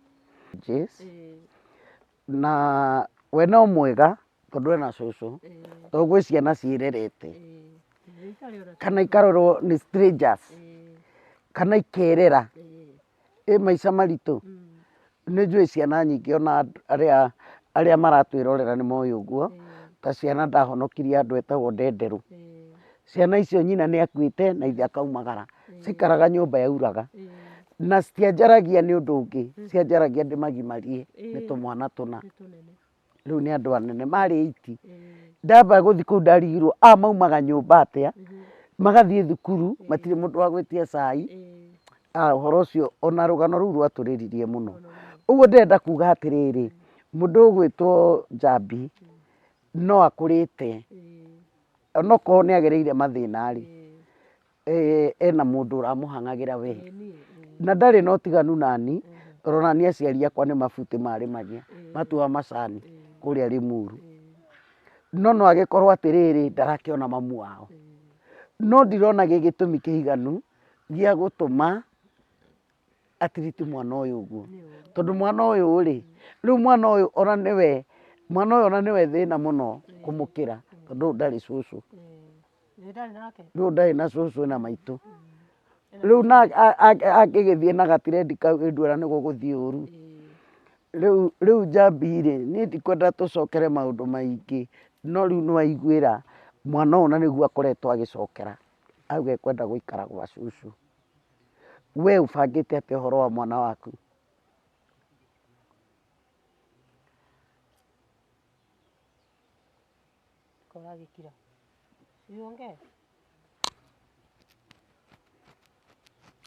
Na we no mwega tondũ ena cũcũ tondũ gwĩ ciana ciĩrerete kana ikarorwo nĩ strangers kana ikerera maica maritũ. Nĩ njũĩ ciana nyingĩ ona arĩa maratwĩrorera nĩ moĩ ũguo ta ciana ndahonokirie andũ etagwo Ndenderũ. Ciana icio nyina nĩ akuĩte na ithe akaumagara cikaraga nyũmba yauraga na citianjaragia nĩ ũndũ ũngĩ cianjaragia ndĩmagimarie nĩ tũmwana tũna. Rĩu nĩ andũ anene marĩ 8. Ndamba gũthiĩ kũu ndarigirwo maumaga nyũmba atĩa magathiĩ thukuru matirĩ mũndũ wa gwĩtia cai. Ũhoro ũcio ona rũgano rũu rwatũrĩririe mũno. Ũguo ndĩrenda kuga atĩrĩrĩ mũndũ ũgwĩtwo Njambi no akũrĩte onokorwo nĩ agereire mathĩna rĩ ena mũndũ ũramũhang'agĩra we na ndarĩ na ũtiganu nani tondũ nani aciari akwa nĩ mabuti marĩmagia matuaga macani kũrĩa Limuru. No agĩkorwo atĩrĩrĩ ndarakĩona mamu wao. No ndirona gĩgĩtũmi kĩiganu gĩa gũtũma atiriti mwana ũyũ ũguo tondũ mwana ũyũ rĩ rĩu mwana ũyũ ona nĩwe thĩna mũno kũmũkĩra tondũ ndarĩ cũcũ. Rĩu ndarĩ na cũcũ na maitũ. Rĩu akĩgĩthiĩ na gatirendi kau nduara nĩ gũgũthiĩ ũru. Rĩu Njambi rĩ niĩ ndikwenda tũcokere maũndũ maingĩ no rĩu nĩ waiguĩra mwana ũyũ na nĩguo akoretwo agĩcokera auga ekwenda gũikara gwa cũcũ. We ũbangĩte atĩa ũhoro wa mwana waku? Koragĩkira. Yonge.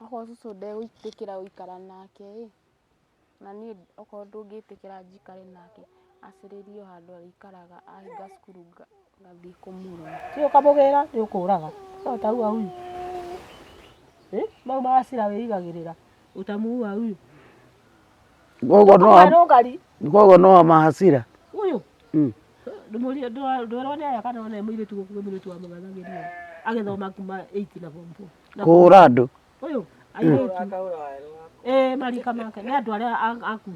Okorwo cũcũ ndegwĩtĩkĩra gũikara nake na niĩ okorwo ndũngĩtĩkĩra njikare nake acirĩrio handũ arĩikaraga ahinga cukuru ngathiĩ kũmũrora. Ti ũkamũgĩra nĩ ũkũraga. Ũtaua huyu. Mau macira wĩigagĩrĩra ũtamuua huyu. Gogo no mahasira. Huyu. Ndwĩrwo nĩ aya kana ona mũirĩtu gũkũ mũirĩtu wa mũgathagĩria agĩthoma kuma 8 na form 4. Kũhũra andũ. Ũyũ marika make nĩ andũ arĩa aku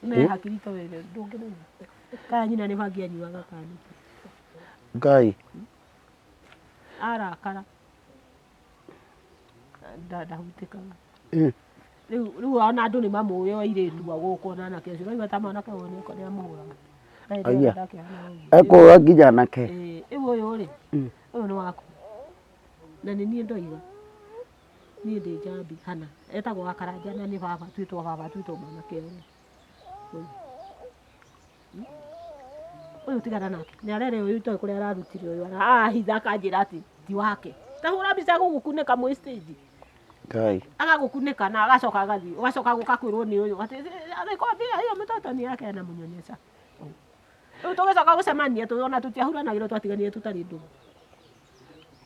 me hakiri ta wewe ndũngĩmenya. Kaya nyina nĩ bangi anyuaga kani. Ngai. Arakara. Ndahutĩkaga. Rĩu ona andũ nĩ mamũĩ airĩtu gũkũ na anake acio raigua ta mwanake ũyũ nĩ amũhũraga. Ekũhũra nginya anake. Rĩu ũyũ rĩ ũyũ nĩ waku na nĩ niĩ ndoiga niĩ ndĩ Njambi hana etagwo wa Karanja na nĩ baba twĩtwo mwanake ũyũ. Ũyũ tigana nake nĩ arere ũyũ itoĩ kũrĩa ararutire ũyũ ahitha akanjĩra atĩ ti wake. Ta hũra mbica gũgũkunĩka mwĩ stage. Kai. Agagukunĩka na agacoka agathiĩ ũgacoka gũka kwĩrwo nĩ ũyũ atĩ athĩkwambia hiyo mtoto ni yake anamunyonyesha. Rĩu tũgĩcoka gũcemania ona tũtiahuranagĩrwo twatiganire tũtarĩ ndũgũ.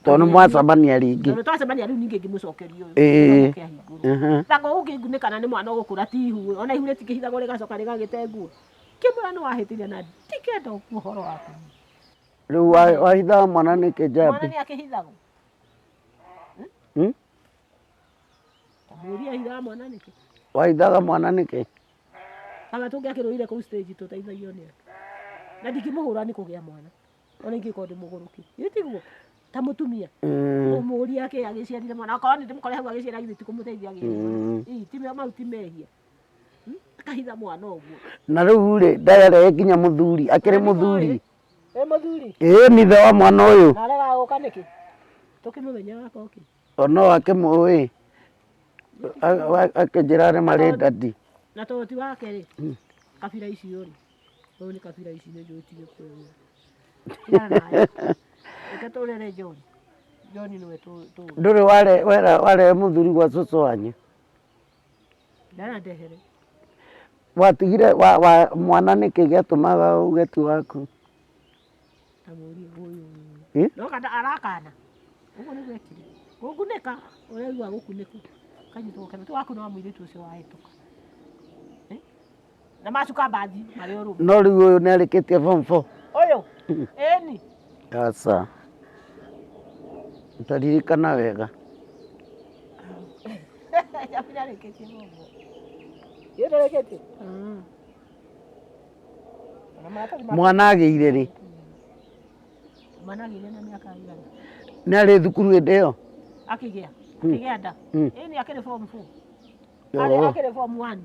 Tondũ mwacemania rĩngĩ. Tondũ twacemania rĩu ningĩ ngĩmũcokeria ũyũ kĩahingũrwo. Thako ũngĩngunĩkana nĩ mwana ũgũkũra ti ihu ona ihu rĩtikĩhithagwo rĩgacoka rĩgagĩte nguo. Kĩmũra nĩ wahĩtĩria na ndikenda ũhoro waku. Rĩu wahithaga mwana nĩkĩ Njambi? Mwana nĩ akĩhithagwo. Mũria hithaga mwana nĩkĩ? Wahithaga mwana nĩkĩ? Anga tũngĩakĩrũire kũu stage tũteithagio nĩ na ndingĩmũhũra nĩ kũgĩa mwana. Ona ingĩkorwo ndĩmũgũrũki. Gĩtiguo ta mũtumia. Mũria kĩ agĩciarire mwana. Akorwo nĩ ndĩmũkore hau agĩciara githĩ tikũmũteithia agĩe. Ti mau ti mehia. Akahitha mwana ũguo. Na rĩu rĩ ndarere nginya mũthuri akĩrĩ mũthuri. Mũthuri. Nĩ ithe wa mwana ũyũ. Na arega gũka nĩkĩ? Tũkĩmũmenya waka oke. Ona akĩmũĩ. Akĩnjĩra nĩ marĩ ndandi. Na tondũ ti wake rĩ. Kabira icio rĩ. Ũyũ nĩ kabira ici nĩ njũĩtire kwĩrwo. Reke tũrere John. John nĩwe ndũrĩ ware mũthuri gwa cũcũ wanyu? Ndarandehere. Watigire mwana nĩkĩ gĩatũmaga uge ti waku? Tamũri ũyũ. No kada arakana. Ũguo nĩ gwekire. Gũkunĩka ũraigua gũkunĩka. Kanyitwo kana tu waku no mũirĩtu ũcio wahĩtũka. Na macuka bathi marĩ ũrũmu. No rĩu ũyũ nĩ arĩkĩtie form 4. Ũyũ? Ĩni. Aca. Ndaririkana wega. Njambi arĩkĩtie form 4. Yeye ndarĩkĩtie? Mwana agĩire rĩ? Mwana agĩire na mĩaka igana. Nĩ arĩ thukuru hĩndĩ ĩyo? Akĩgĩa nda. Ĩni akĩrĩ form 4. Akĩrĩ form 1.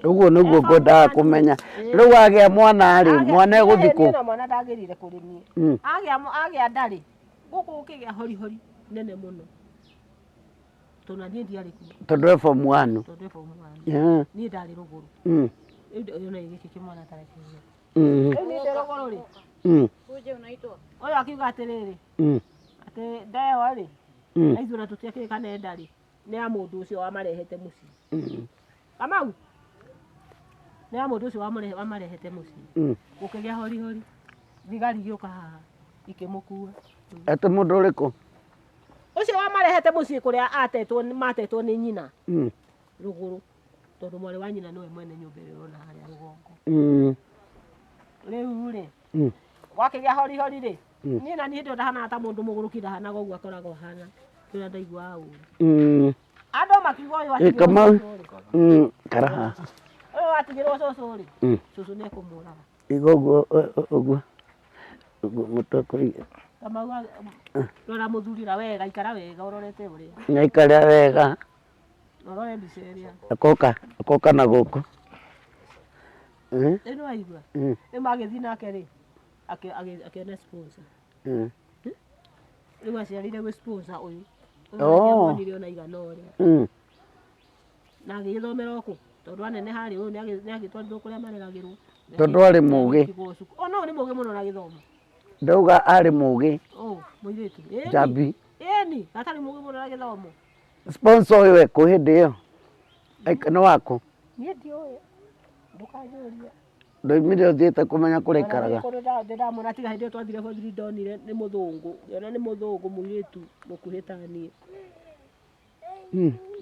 Ũguo nĩguo ngwendaga kũmenya. Rĩu agĩa mwana rĩ, mwana egũthikũ? Na mwana ndagĩrire kũrĩ niĩ. Agĩa ndarĩ. Gũkũ gũkĩgĩa horihori nene mũno. Tondũ niĩ ndiarĩ kuo. Tondũ e form 1. Tondũ e form 1. Niĩ ndarĩ rũgũrũ. Rĩu na gĩkĩ kĩmwana tarekĩgĩa. Rĩu niĩ ndĩ rũgũrũ rĩ. Uje unaitwa? Ũyũ akiuga atĩrĩrĩ. Atĩ ndeo rĩ. Na ithuĩ tũtiakĩrĩkana ndarĩ. Nĩ ya mũndũ ũcio wamarehete mũciĩ. Kamau. Nĩ ya mũndũ ũcio wamarehete mũciĩ. Gũkĩgĩa horihori. Thigari gĩũka haha ikĩmũkua. Ate mũndũ ũrĩkũ? Ũcio wamarehete mũciĩ kũrĩa matetwo nĩ nyina. Rũgũrũ. Tondũ mwarĩ wa nyina nĩwe mwene nyũmba ĩyo ũrona harĩa rũgongo. Rĩu rĩ. Gwakĩgĩa horihori rĩ. Niĩ na niĩ ndahana ta mũndũ mũgũrũki ndahanaga ũguo akoragwo hana. Kĩrĩa ndaiguaga ũru. Andũ makiuga ũyũ atigĩrwo. Karaha. Ũyũ atigĩrwo cũcũ rĩ. Cũcũ nĩ ekũmũraga. Igo ũguo. Ũguo mũtũkũiga. Kamau rora mũthurira wega ikara wega ũrorete ũrĩa. Nĩaikara wega. Ũrore mbica ĩrĩa. Akoka na gũkũ. Nĩ waigua. Nĩ magĩthiĩ nake rĩ. Akĩona sponsor. Rĩu aciarire gwĩ sponsor ũyũ. Ũyũ ona igana ũrĩa. Na agĩgĩthomera ũkũ. Tondũ anene harĩ ũyũ nĩ agĩtwarirwo kũrĩa mareragĩrwo. Tondũ arĩ mũũgĩ. Ona ũyũ nĩ mũũgĩ mũno na gĩthomo. Ndauga arĩ mũũgĩ. Mũirĩtu. Njambi. Ĩni, gatarĩ mũũgĩ mũno na gĩthomo. Sponsor ũyũ ekũ hĩndĩ ĩyo? Nĩ waku? Niĩ ndiũĩ. Ndũkanjũrie. Ndoimire ũthiĩte kũmenya kũrĩa aikaraga. Ndĩramwona tiga hĩndĩ ĩyo twathire bũthiri ndonire nĩ mũthũngũ. Ngĩona nĩ mũthũngũ mũirĩtu mũkuhĩ ta niĩ.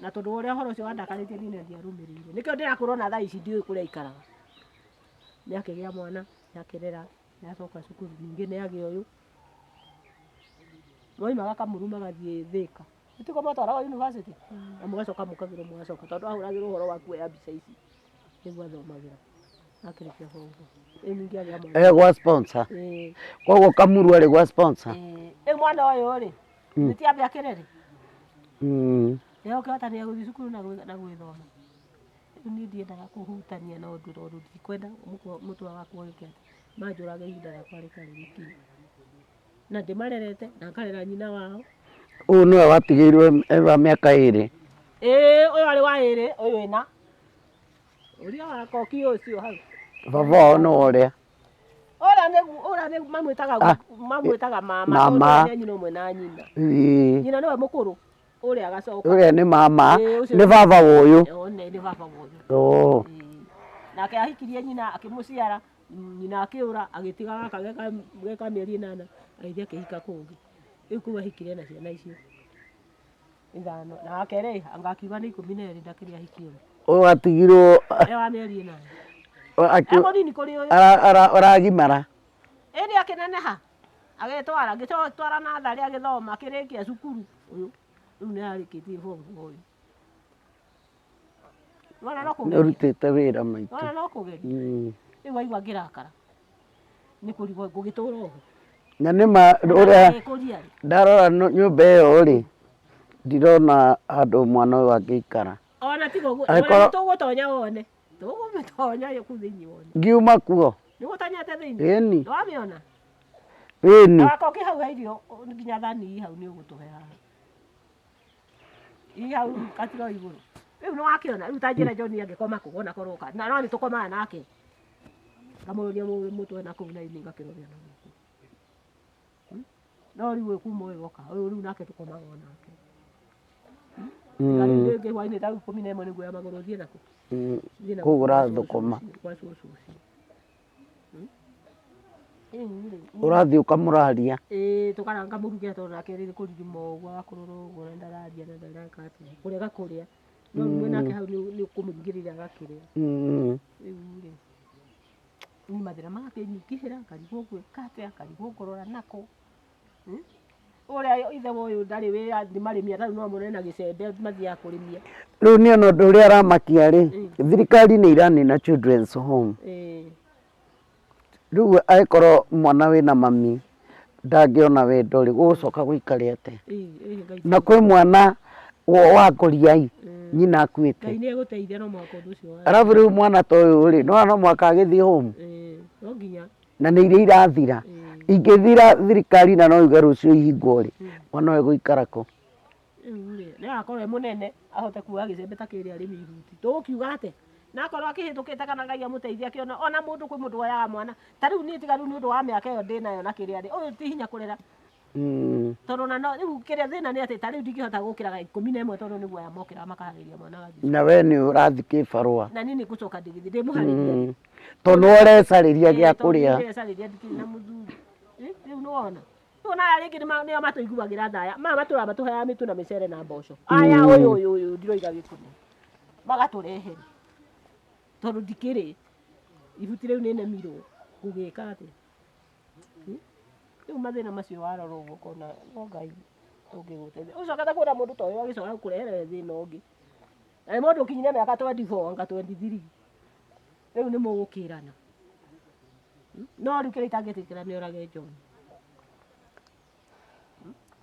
Na tondũ ũrĩa ũhoro ũcio wandakarĩtie niĩ ndiarũmĩrĩire. Nĩkĩo ndĩrakũrwo na thaa ici ndiũĩ kũrĩa aikaraga. Nĩ akĩgĩa mwana, nĩ akĩrera, nĩ acoka cukuru ningĩ nĩ agĩa ũyũ. Moimaga Kamuru magathiĩ Thĩka. Nĩtiko matwaraga university. Na mũgacoka mũkagĩrwo mũgacoka. Tondũ ahũragĩrwo ũhoro wa kuoya mbica ici. Nĩguo athomagĩra. Akĩrĩkia form 4. Ningĩ agĩa mwana. Gwa sponsor? Koguo Kamuru arĩ gwa sponsor? Rĩu mwana ũyũ rĩ. Nĩtiambe akĩrere. Nĩyo kĩhota nĩ gũthiĩ cukuru na gwĩthoma. Rĩu niĩ ndiendaga kũhutania na ũndũ tondũ ndikwenda mũtwe wakwa ũrĩke atĩ manjũrage ihinda rĩakwa rĩtarĩ rĩkinyu. Na ndĩmarerete na ngarera nyina wao. Ũyũ nĩwe watigĩirwo wa mĩaka ĩrĩ? Ũyũ arĩ wa ĩrĩ, ũyũ ĩna. Ũrĩa wa koki ũcio hau. Baba wao nĩ ũrĩa? Ũrĩa nĩ mamwĩtaga mama. Ũrĩa nyina ũmwe na nyina. Nyina nĩwe mũkũrũ. Uria agacoka. Uria ni mama, ni baba uyu. One ni baba uyu. Oh. Nake ahikirie nyina akimuciara, nyina akiura agitiga gaka geka mieri 8 agithii akihika kungi. Riu kuwa ahikire na ciana icio 5 nake ri anga akiuga ni 12 ndakiri ahikie. O atigirwo Wa mieri 8. Aragimara. Ĩndĩ akĩneneha agĩtwara natharĩ agĩthoma akĩrĩkia cukuru ũyũ rĩu nĩ arĩkĩtie form 4 ũyũ. Nĩ ũrutĩte wĩra maitũ. Nona no kũgeria. Rĩu waigua ngĩrakara nĩ kũrigwo ngũgĩtũra ũguo. Na nĩma ũrĩa ndarora nyũmba ĩyo rĩ ndirona handũ mwana ũyũ angĩikara. Ona tiga ũguo tũgũtonya wone. Tũgũmĩtonya kũu thĩinĩ wone. Ngiuma kuo. Nĩ gũtonyete thĩinĩ. Ĩni. Nĩwamĩona? Ĩni. Wako ũkĩhauga irio nginya thani hau nĩ ũgũtũhe haha. Hau katiro igũrũ. Rĩu nĩwakĩona rĩu ta njĩra John angĩkoma kũ ona koroka. Na no nĩtũkomaga nake. Ngamũrũria mũtwe na kũu na ini ngakĩroria na gũkũ. No rĩu kuma ũyũ woka rĩu nake tũkomaga nake. Rĩngĩ hwainĩ ta 11 nĩguo ya magũrũ thiĩ nakũ. Kũgũra thũkũma. Ũrathiĩ ũkamũraria. Tũkara ngamũrugĩra tondũ nake rĩrĩ kũririma ũguo agakũrora ũguo na ndararia na ndareka atĩa kũrega kũrĩa no rĩmwe nake hau nĩ ũkũmũringĩrĩria agakĩrĩa. Rĩu rĩ ni mathĩna magakĩnyingĩhĩra ngarigwo gwĩka atĩa ngarigwo ngũrora nako. Ũrĩa ithe ũyũ ndarĩ wĩra nĩ marĩmi atarĩ no mũnene na gĩcembe mathiaga kũrĩmia. Rĩu niĩ no ũndũ ũrĩa aramakia rĩ thirikari nĩ iranina children's home. Rĩu angĩkorwo mwana wĩna mami ndangĩona wendo rĩ gũgũcoka gũikare atĩa. Na kwĩ mwana wa ngũria nyina akuĩte. Ngai nĩ egũteithia no mwaka ũndũ ũcio. Arabu rĩu mwana ta ũyũ rĩ no mwaka agĩthiĩ home. No nginya. Na nĩ iria irathira. Ingĩthira thirikari na no yuge rũciũ ihingwo rĩ mwana ũyũ egũikara kũ. Nĩ agakorwo e mũnene ahote kuoya gĩcembe ta kĩrĩa arĩmi ihuti. Tũgũkiuga atĩ na akorwo akĩhĩtũkĩte kana Ngai amũteithia akĩona ona mũndũ kwĩ mũndũ woyaga mwana ta rĩu niĩ tiga rĩu nĩ ũndũ wa mĩaka ĩyo ndĩnayo na kĩrĩa rĩ ũyũ ti hinya kũrera. Tondũ na no rĩu kĩrĩa thĩna nĩ atĩ ta rĩu ndingĩhota gũkĩra 11 tondũ nĩguo aya mokĩra makaharĩria mwana gathiĩ. Na we nĩ ũrathiĩ kĩbarũa. Na niĩ nĩ ngũcoka ndĩgĩthiĩ ndĩmũharĩria. Tondũ ũrecarĩria gĩa kũrĩa. Ndĩrecarĩria ndikĩrĩ na mũthuri. Rĩu nĩwona. Rĩu na rĩngĩ nĩo matũiguagĩra thaya maya matũra matũheaga mĩtu na mĩcere na mboco. Aya ũyũ ndiroiga gĩkũrĩa. Magatũrehera. Tondũ ndikĩrĩ ibuti rĩu nĩ nemirwo ngũgĩka atĩa. Rĩu mathĩna macio warora ũguo ũkona no Ngai ũngĩgũteithia. Ũcoka ta kuona mũndũ ta ũyũ agĩcoka gũkũrehera thĩna ũngĩ. Na nĩ mũndũ ũkinyire mĩaka 24 anga 23. Rĩu nĩ mũgũkĩrana. No rĩu kĩrĩa itangĩtĩkĩra nĩ orage John.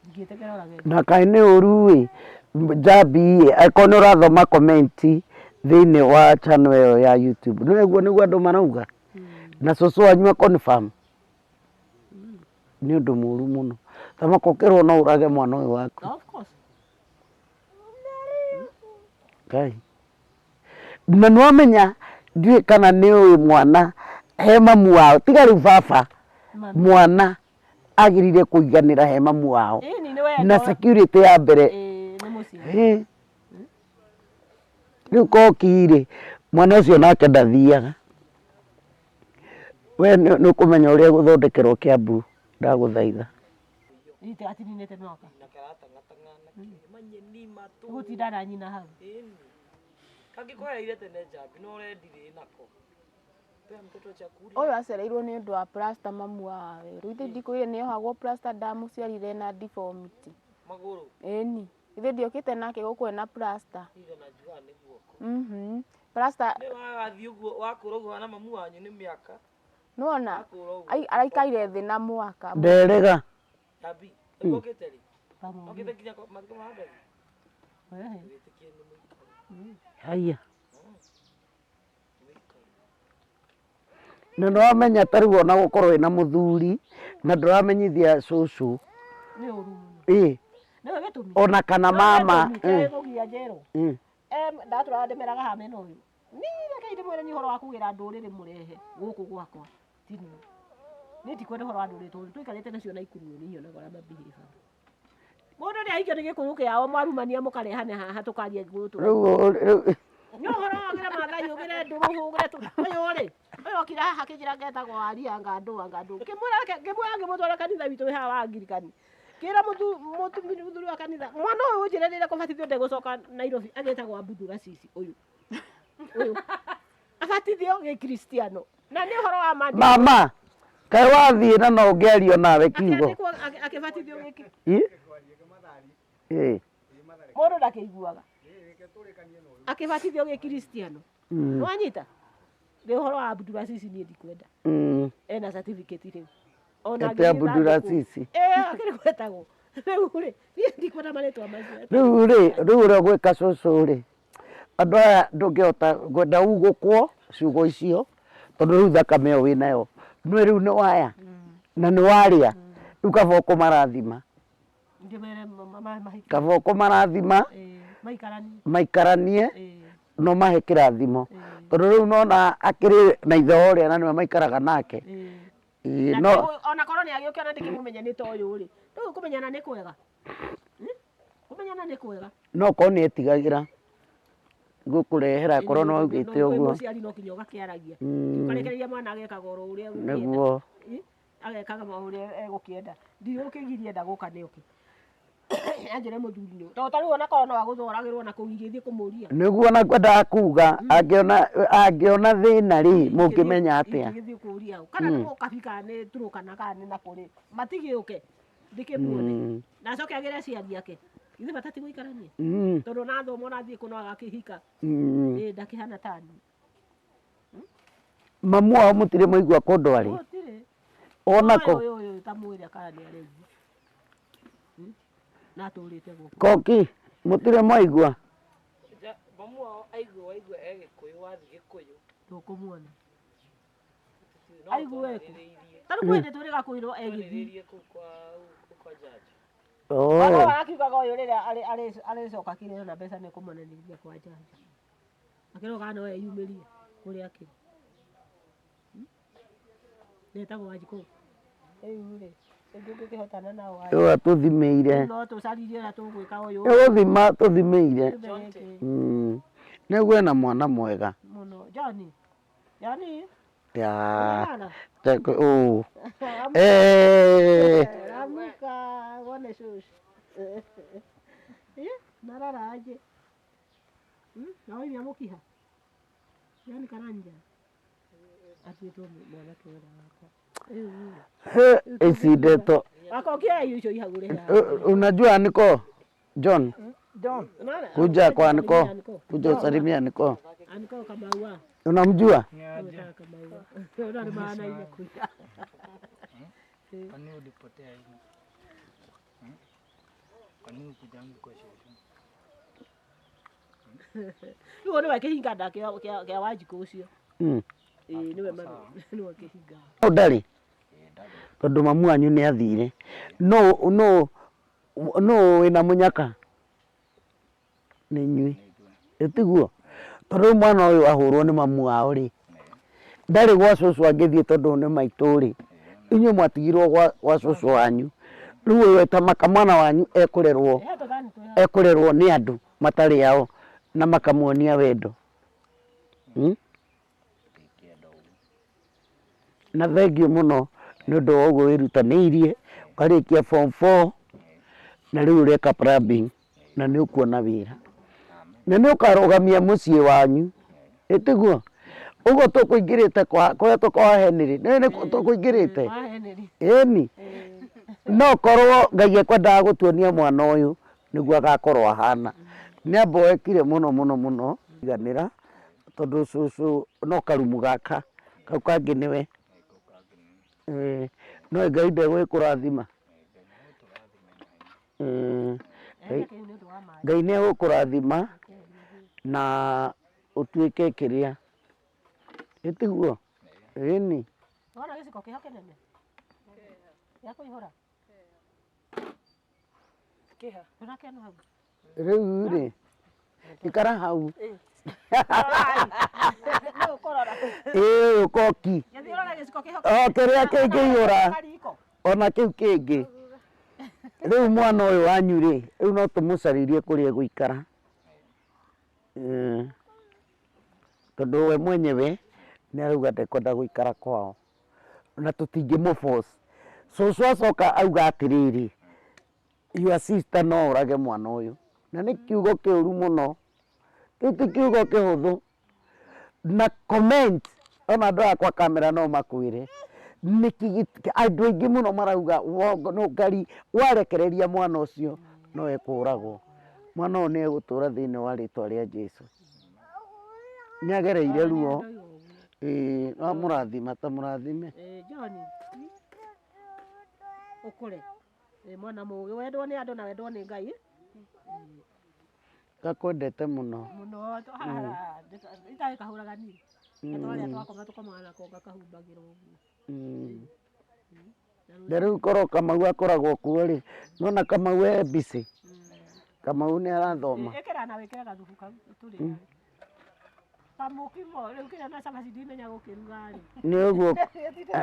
Ngĩtĩkĩra orage. Na kaĩ nĩ ũru Jambi angĩkorwo nĩ ũrathoma komenti thĩinĩ wa channel ĩyo ya YouTube nĩguo andũ marauga na cũcũ wanyu confirm nĩ ũndũ mũru mũno ta makokĩrwo no ũrage mwana ũyũ waku. Of course. Ngai na nĩwamenya ndiũĩ kana nĩ ũyũ mwana he mamu wao tiga rĩu baba mwana agĩrĩire kũiganĩra he mamu wao na security ya mbere. Rĩu kokire mwana ũcio nake ndathiaga. We nĩ ũkũmenya ũrĩa gũthondekerwo Kiambu ndagũthaitha. Itigatinĩte mwaka. Gũtinda na nyina hau. Kangĩkũheire tene Jambi no ũrendirĩ nako. Ũyũ acereirwo nĩ ũndũ wa plasta mamu wawe. Rĩu ithe ndikũire nĩ ohagwo plasta ndamũciarire na deformity. Magũrũ. Ĩni. Ithe ndiokĩte nake gũkũ ena plasta. Plasta. Nĩ wagathiĩ ũguo wakũra ũguo na mamu wanyu nĩ mĩaka. Nona araikaire thĩ na mwaka. Nderega. Jambi ũkĩte rĩ. Ũkĩte kinya mathiko ma Ngai. Haya. Na nĩwamenya ta rĩu ona gũkorwo wĩna mũthuri na ndũramenyithia cũcũ. Nĩ ũru. Nĩwe gĩtũmi. Ona kana mama. Gũgia njerũ. Ndatũraga ndĩmeraga haha mena ũyũ. Niĩ reke ndĩmwĩre nĩ ũhoro wa kugĩra ndũrĩrĩ mũrehe gũkũ gwakwa. Tini. Nĩ ndikwenda ũhoro wa ndũrĩrĩ tondũ tũikarĩte nacio na ikuru nĩ nyonaga ũrĩa mabehave. Mũndũ nĩ ahikio nĩ gĩkũyũ kĩao mwarumania mũkarehane haha tũkaria ngũyũ tũ. Rĩu Nĩ ũhoro wagĩre Maathai ũgĩre ndũrũ ũgĩre tũ. Ũyũ-rĩ, ũyũ okire haha kĩnjĩra getagwo Arianga Ngandũ. Ngĩmwĩra ngĩmũtwara kanitha witũ wĩ haha wa Angirikani. Kĩra mũthuri wa kanitha mwana ũyũ ũnjĩrĩrĩire kũbatithio ndegũcoka Nairobi agĩtagwo Abudula Sisi ũyũ. Abatithio gĩkristiano. Na nĩ ũhoro wa maandĩko. mama kaĩ wathiĩ na no ngĩario nawe kiugo Akĩbatithio gĩkĩ. Mũndũ ndakĩiguaga. Akĩbatithio gĩkristiano. Nĩwanyita? Nĩ ũhoro wa Abudula Sisi niĩ ndikwenda. Ena certificate rĩu. Ate Abudula Sisi. Akĩrĩ gwetagwo. Rĩu-rĩ, niĩ ndikwenda marĩtwa macio. Rĩu ũrĩa gwĩka cũcũ-rĩ, andũ aya ndũngĩhota gwenda ugũkwo ciugo icio tondũ rĩu thakame ĩyo wĩnayo nĩ rĩu nĩ waya na nĩ warĩa rĩu kaba ũkũmarathima kaba ũkũmarathima maikaranie no mahe kĩrathimo tondũ rĩu nona akĩrĩ na ithe ũrĩa na nĩwe maikaraga nake. Ona korwo nĩ agĩũkio na ndĩkĩmũmenyanĩte ũyũ-rĩ, rĩu kũmenyana nĩ kwega. Kũmenyana nĩ kwega. No korwo nĩ etigagĩra gũkũrehera korwo no augĩte ũguo. Mũciari no nginya ũgakĩaragia. Ũkarekereria mwana agekaga oro ũrĩa nĩguo agekaga ũrĩa egũkĩenda. Ndigũkĩgiria ndagũka nĩoke. Anjĩre mũthuri-inĩ. Tondũ tarĩu ona korwo no agũtwaragĩrwo na kũu ingĩthiĩ kũmũria. Nĩguo na kwendaga kuga angĩona thĩna-rĩ mũngĩmenya atĩa. Ingĩthiĩ kũria hau. Kana nĩ mũkabi kana nĩ Turũkana kana nĩ Nakũrĩ. Matigĩũke ndĩkĩmuone. Na acoke agĩre aciari ake. Ithe batati gũikarania. Tondũ na thomo nathiĩ kũ no agakĩhika. Ndakĩhana tani. Mamu wao mũtirĩ mũigua kũndũ arĩ. Onako. Ũyũ ta mwĩrĩ akara nĩ arĩigua. Na tũrĩte gũkũ. Koki mũtirĩ mwaigua. Mamu wao aigua Gĩkũyũ wathiĩ Gĩkũyũ. Ndũkũmuona. Aigua eku. Tarĩu mwĩrĩ tũrĩ gakwĩrwo egĩthiĩ. Wano warakiugaga ũyũ rĩrĩa arĩcoka kĩrĩa na mbeca nĩ kũmũnenithia kwa njanja. Akĩroga no eyumĩrie kũrĩa akĩrĩ. Nĩtagwo Wanjikũ. Rĩu-rĩ, ndũngĩkĩhotana nao. Rĩu atũthimĩire. No tũcaririe ũrĩa tũgwĩka ũyũ. Nĩgũthima tũthimĩire. Nĩguo ena mwana mwega. Mũno. John. Amuka wone shushu. Nararaje. Nawe ni amukiha. Yani karanja. Atuito mwana twera wako. Isideto. Akokia hiyo ihagure ya. Unajua niko John. Kuja kwa niko. Kuja usalimia niko. Aniko Kamau. Unamjua? Kamau. Ndio ni maana ile kuja. Kwani ulipotea hivi? Kwani ukujangu kwa shosho? Niwe niwe kĩhinga nda kĩa Wanjikũ ũcio. Niwe mami niwe kĩhinga. Ndari. Tondũ mamu wanyu nĩ athire. No wĩna mũnyaka. Nĩ inyuĩ. Ĩtiguo. Tondũ mwana ũyũ ahũrwo nĩ mamu wao rĩ. Ndarĩ gwa cũcũ angĩthiĩ tondũ nĩ maitũ rĩ. Inyuĩ mwatigirwo gwa cũcũ wanyu. Rĩu ũyũ etamaka mwana wanyu ekũrerwo nĩ andũ matarĩ ao na makamuonia wendo. Na thengiũ mũno nĩ ũndũ wa ũguo wĩrutanĩirie ũkarĩkia form 4 na rĩu ũreka plumbing na nĩ ũkuona wĩra. Na nĩ ũkarũgamia mũciĩ wanyu. Ĩtiguo. Ũguo tũkũingĩrĩte kũrĩa tũkoa Henry. Nĩ tũkũingĩrĩte. Ĩni. No korwo Ngai ekwendaga gũtuonia mwana ũyũ nĩguo agakorwo ahana. Nĩ amba ekire mũno iganĩra tondũ cũcũ no karumu gaka kau kangĩ nĩwe. No Ngai ndegũkũrathima. Ngai nĩ egũkũrathima na ũtuĩke kĩrĩa. Ĩtiguo. Ĩni. Wona gĩciko kĩho kĩnene. Ya kũihũra. Kĩha. Ndũrakĩona hau. Rĩu rĩ. Ikara hau. Ũkoki. Kĩrĩa kĩngĩihũra. Ona kĩu kĩngĩ. Rĩu mwana ũyũ wanyu rĩ, rĩu no tũmũcarĩrie kũrĩa egũikara. Tondũ we mwenyewe nĩ arauga ndekwenda gũikara kwao na tũtingĩmũ-force. Cũcũ acoka auga atĩrĩrĩ, your sister no ũrage mwana ũyũ, na nĩ kiugo kĩũru mũno, kĩu ti kiugo kĩhũthũ. Na comment ona andũ aya kwa kamera no makwĩre andũ aingĩ mũno marauga Ngai warekereria mwana ũcio no ekũragwo. Mwana ũyũ nĩ egũtũra thĩinĩ wa rĩtwa rĩa Jesũ. Nĩ agereire ruo. No mũrathima ta mũrathime. John ũkũre mwana mũgĩ, wendwo nĩ andũ na wendwo nĩ Ngai. Gakwendete mũno Mũno itarĩ kahũragani. Twarĩa twakoma tũkomaga nako gakahumbagĩra ũguo. Na rĩu korwo Kamau akoragwo kuo rĩ, nona Kamau e busy. Kamau nĩ arathoma. Ĩkĩra na wĩkĩre gathubu kau tũrĩ. Kamũkimo rĩu kĩrĩa na cabaci ndimenya gũkĩruga rĩ.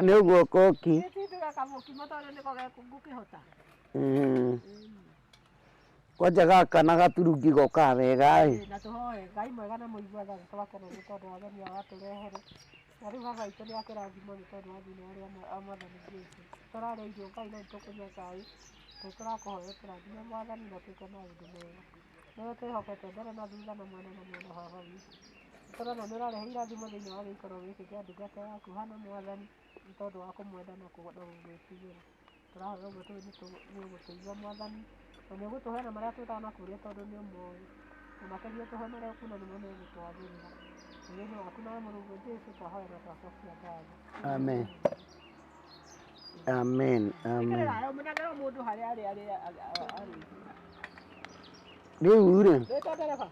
Nĩ ũguo koki. Nĩtindiga kamũkimo tondũ nĩko ngũkĩhota. Kwanja gaka na gaturungi goka wega ĩ. Na tũhoe Ngai mwega na mũigua tha twakena nĩ tondũ wa thoni agatũrehere. Na rĩu baba itũ nĩ akĩrathimo nĩ tondũ wa thĩinĩ wa Mwathani Jesũ. Tũrarĩa irio Ngai na tũkũnyua cai. Tũrakũhoya tũrathime Mwathani na twĩke maũndũ mega. Nĩwe twĩhokete mbere na thutha na mwana na mwana haha witũ. Tũrona nĩ ũrarehe irathimo thĩinĩ wa gĩikaro gĩkĩ kĩa ndungata yaku hana Mwathani nĩ tondũ wa kũmwenda na gũgwĩtigĩra. Tũrahoya ũguo tũĩ nĩ ũgũtũigua Mwathani na nĩ ũgũtũheana marĩa tũtanakũũria tondũ nĩ ũmoĩ. Na makĩria ũtũhe marĩa kuna nĩmo megũtwagĩrĩra. Thĩinĩ waku na Mũrungu Jesũ twahoya na twacokia ngatho. Amen. Amen. Amen. Mũnagĩra mũndũ harĩa arĩ. Rĩu rĩ. Rĩtwa ndereba.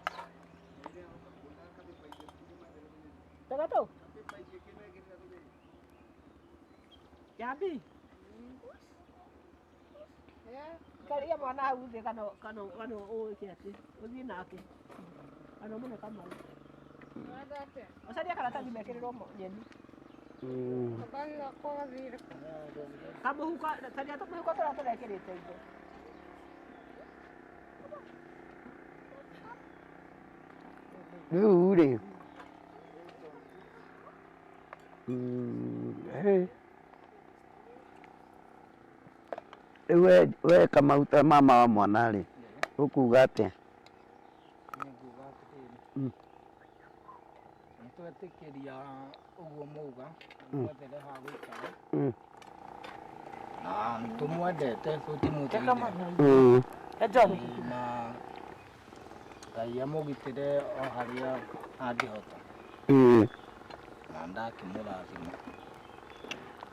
Tagato. Jambi. Karia mwana hau thĩ kana ũũke atĩ ũthiĩ nake. Kana mũne Kamau. Ũcaria karatathi mekĩrĩrwo nyeni. Kamũhuko taria tũmũhuko tũrĩa tũrekĩrĩte indo. Rĩu rĩ. Rĩu we Kamau ta mama wa mwana rĩ, ũkuga atĩa? Nĩnguga atĩrĩrĩ, nĩtwetĩkĩria ũguo mauga mwethere ha gũikara na nĩtũmwendete tũtimũtigire na Ngai amũgitĩre o harĩa angĩhota na ndakĩmũrathima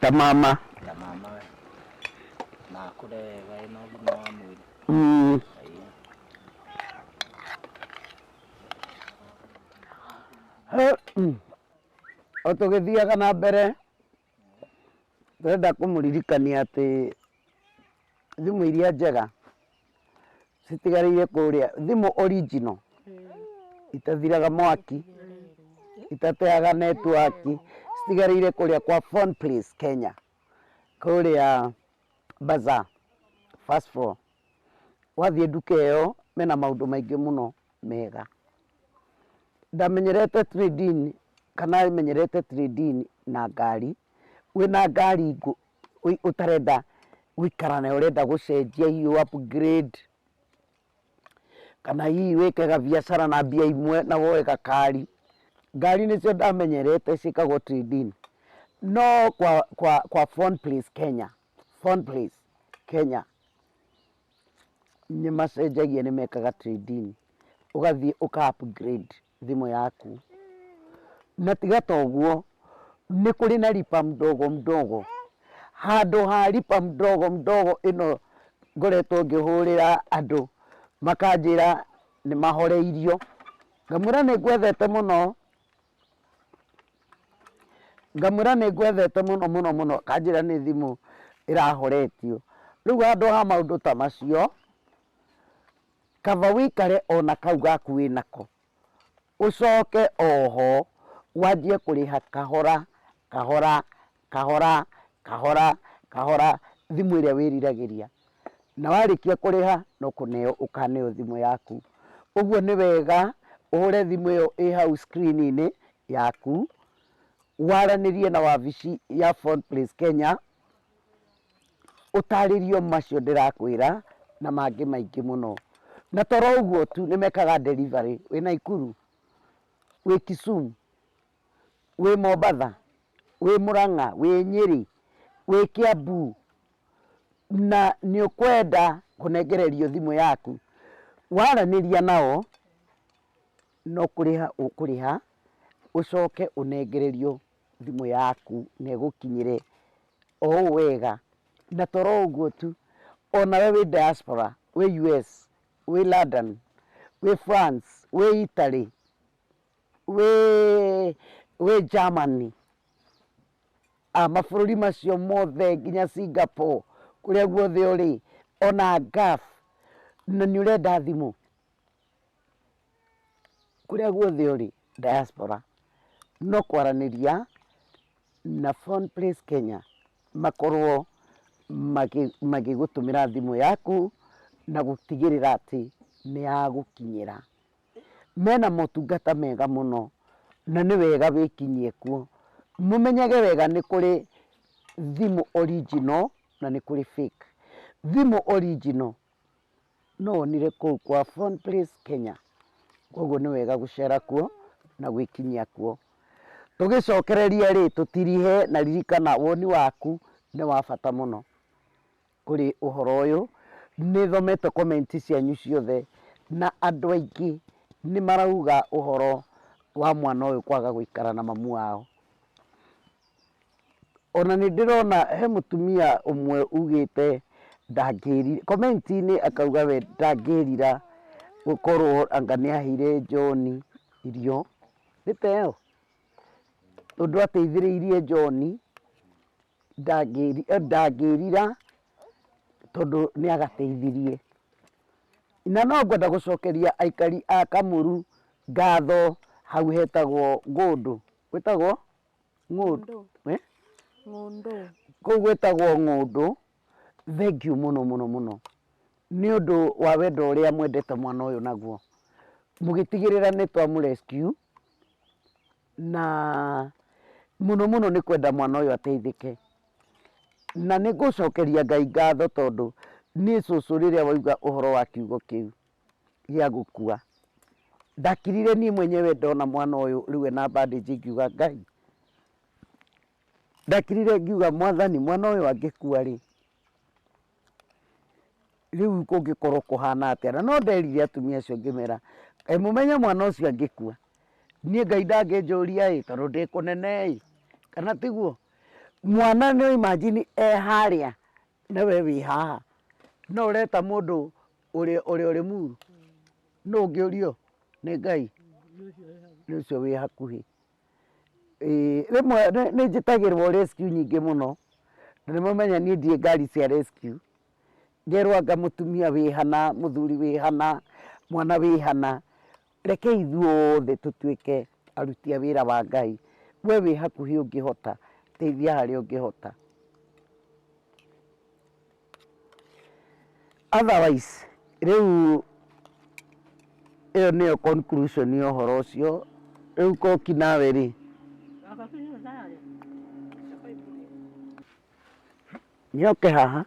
ta mama we na akũre wega ena ũgima wa mwĩrĩ. O tũgĩthiaga na mbere tũrenda kũmũririkania atĩ thimũ iria njega citigarĩire kũrĩa, thimũ original itathiraga mwaki, itateaga netiwaki, citigarĩire kũrĩa kwa Phone Place Kenya, kũrĩa Bazaar first floor. Wathiĩ nduka ĩyo mena maũndũ maingĩ mũno mega. Ndamenyerete trade-in kana menyerete trade-in na ngari. Wĩna ngari ũtarenda gũikara nayo, ũrenda gũcenjia hihi upgrade kana hihi wĩke gabiacara na mbia imwe na woe gakari. Ngari nĩcio ndamenyerete ciĩkagwo trade-in. No kwa Phone Place Kenya, Phone Place Kenya nĩ macenjagia, nĩ mekaga trade-in, ũgathiĩ ũka upgrade thimũ yaku. Na tiga ta ũguo, nĩ kũrĩ na lipa mdogo mdogo. Handũ ha lipa mdogo mdogo ĩno ngoretwo ngĩhũrĩra andũ makanjĩra nĩ mahoreirio. Ngamwĩra nĩ ngwethete mũno, mũno, kanjĩra nĩ thimũ ĩrahoretio. Rĩu handũ ha maũndũ ta macio, kaba wĩikare ona kau gaku wĩnako, ũcoke oho wanjie kũrĩha kahora kahora kahora kahora kahora thimũ ĩrĩa wĩriragĩria. na warĩkia kũrĩha no kũneo ũkaneo thimũ yaku. Ũguo nĩ wega ũhũre thimũ ĩyo ĩ hau screen-inĩ yaku, waranĩrie na wabici ya Phone Place Kenya, ũtarĩrio macio ndĩrakwĩra na mangĩ maingĩ mũno. Na toro ũguo tu nĩ mekaga delivery wĩ Naikuru, wĩ Kisumu, wĩ Mombatha, wĩ Murang'a, wĩ Nyeri, wĩ Kiambu, na nĩ ũkwenda kũnengererio thimũ yaku, waranĩria nao no kũrĩha ũkũrĩha, ũcoke ũnengererio thimũ yaku na ĩgũkinyĩre o ũũ wega. Na toro ũguo tu, onawe wĩ diaspora, wĩ US, wĩ London, wĩ France, wĩ Italy, wĩ Germany, mabũrũri macio mothe nginya Singapore, kũrĩa guothe ũrĩ, ona Gulf, na nĩ ũrenda thimũ, kũrĩa guothe ũrĩ diaspora, no kwaranĩria na Phone Place Kenya makorwo magĩgũtũmĩra thimũ yaku na gũtigĩrĩra atĩ nĩ yagũkinyĩra. Mena motungata mega mũno na nĩ wega wĩkinyie kuo. Mũmenyage wega nĩ kũrĩ thimũ original na nĩ kũrĩ fake. Thimũ original no wonire kũu kwa Phone Place Kenya, koguo nĩ wega gũcera kuo na gwĩkinyia kuo. Tũgĩcokereria rĩ, tũtirihe na ririkana woni waku nĩ wa bata mũno kũrĩ ũhoro ũyũ. Nĩ thomete comment cianyu ciothe na andũ aingĩ nĩ marauga ũhoro wa mwana ũyũ kwaga gũikara na mamu wao. Ona nĩ ndĩrona he mũtumia ũmwe ugĩte ndangĩrira, comment-inĩ akauga we ndangĩrira gũkorwo anga nĩ aheire John irio. Nĩ teo ũndũ ateithĩrĩirie John, ndangĩrira tondũ nĩ agateithirie. Na no ngwenda gũcokeria aikari a Kamuru ngatho, hau hetagwo Ng'ũndũ, gwĩtagwo Ng'ũndũ, kũu gwĩtagwo Ng'ũndũ. Thank you mũno mũno mũno nĩ ũndũ wa wendo ũrĩa mwendete mwana ũyũ naguo, mũgĩtigĩrĩra nĩ twamũ rescue, na mũno mũno nĩ kwenda mwana ũyũ ateithĩke. Na nĩ ngũcokeria Ngai ngatho tondũ niĩ cũcũ rĩrĩa wauga ũhoro wa kiugo kĩu gĩa gũkua, ndakirire niĩ mwenyewe ndona mwana ũyũ rĩu ena bandage, ngiuga Ngai, ndakirire ngiuga Mwathani, mwana ũyũ angĩkua rĩ, rĩu kũngĩkorwo kũhana atĩa. Na no nderire atumia acio ngĩmera mũmenye mwana ũcio angĩkua, niĩ Ngai ndangĩnjũria tondũ ndĩ kũnene kana tiguo. Mwana nĩ imagine harĩa na we wĩ haha, no ũreta mũndũ ũrĩa ũrĩ muru, no ũngĩũrio nĩ Ngai nĩ ũcio wĩ hakuhĩ. Rĩmwe nĩ njĩtagĩrwo rescue nyingĩ mũno, na nĩ mũmenya niĩ ndiĩ ngari cia rescue, ngerwo anga mũtumia wĩ hana, mũthuri wĩ hana, mwana wĩ hana. Reke ithuothe tũtuĩke aruti a wĩra wa Ngai. We wĩ hakuhĩ ũngĩhota, teithia harĩa ũngĩhota. Otherwise rĩu ĩyo nĩyo conclusion ya ũhoro ũcio. Rĩu Koki nawe rĩ, nĩoke haha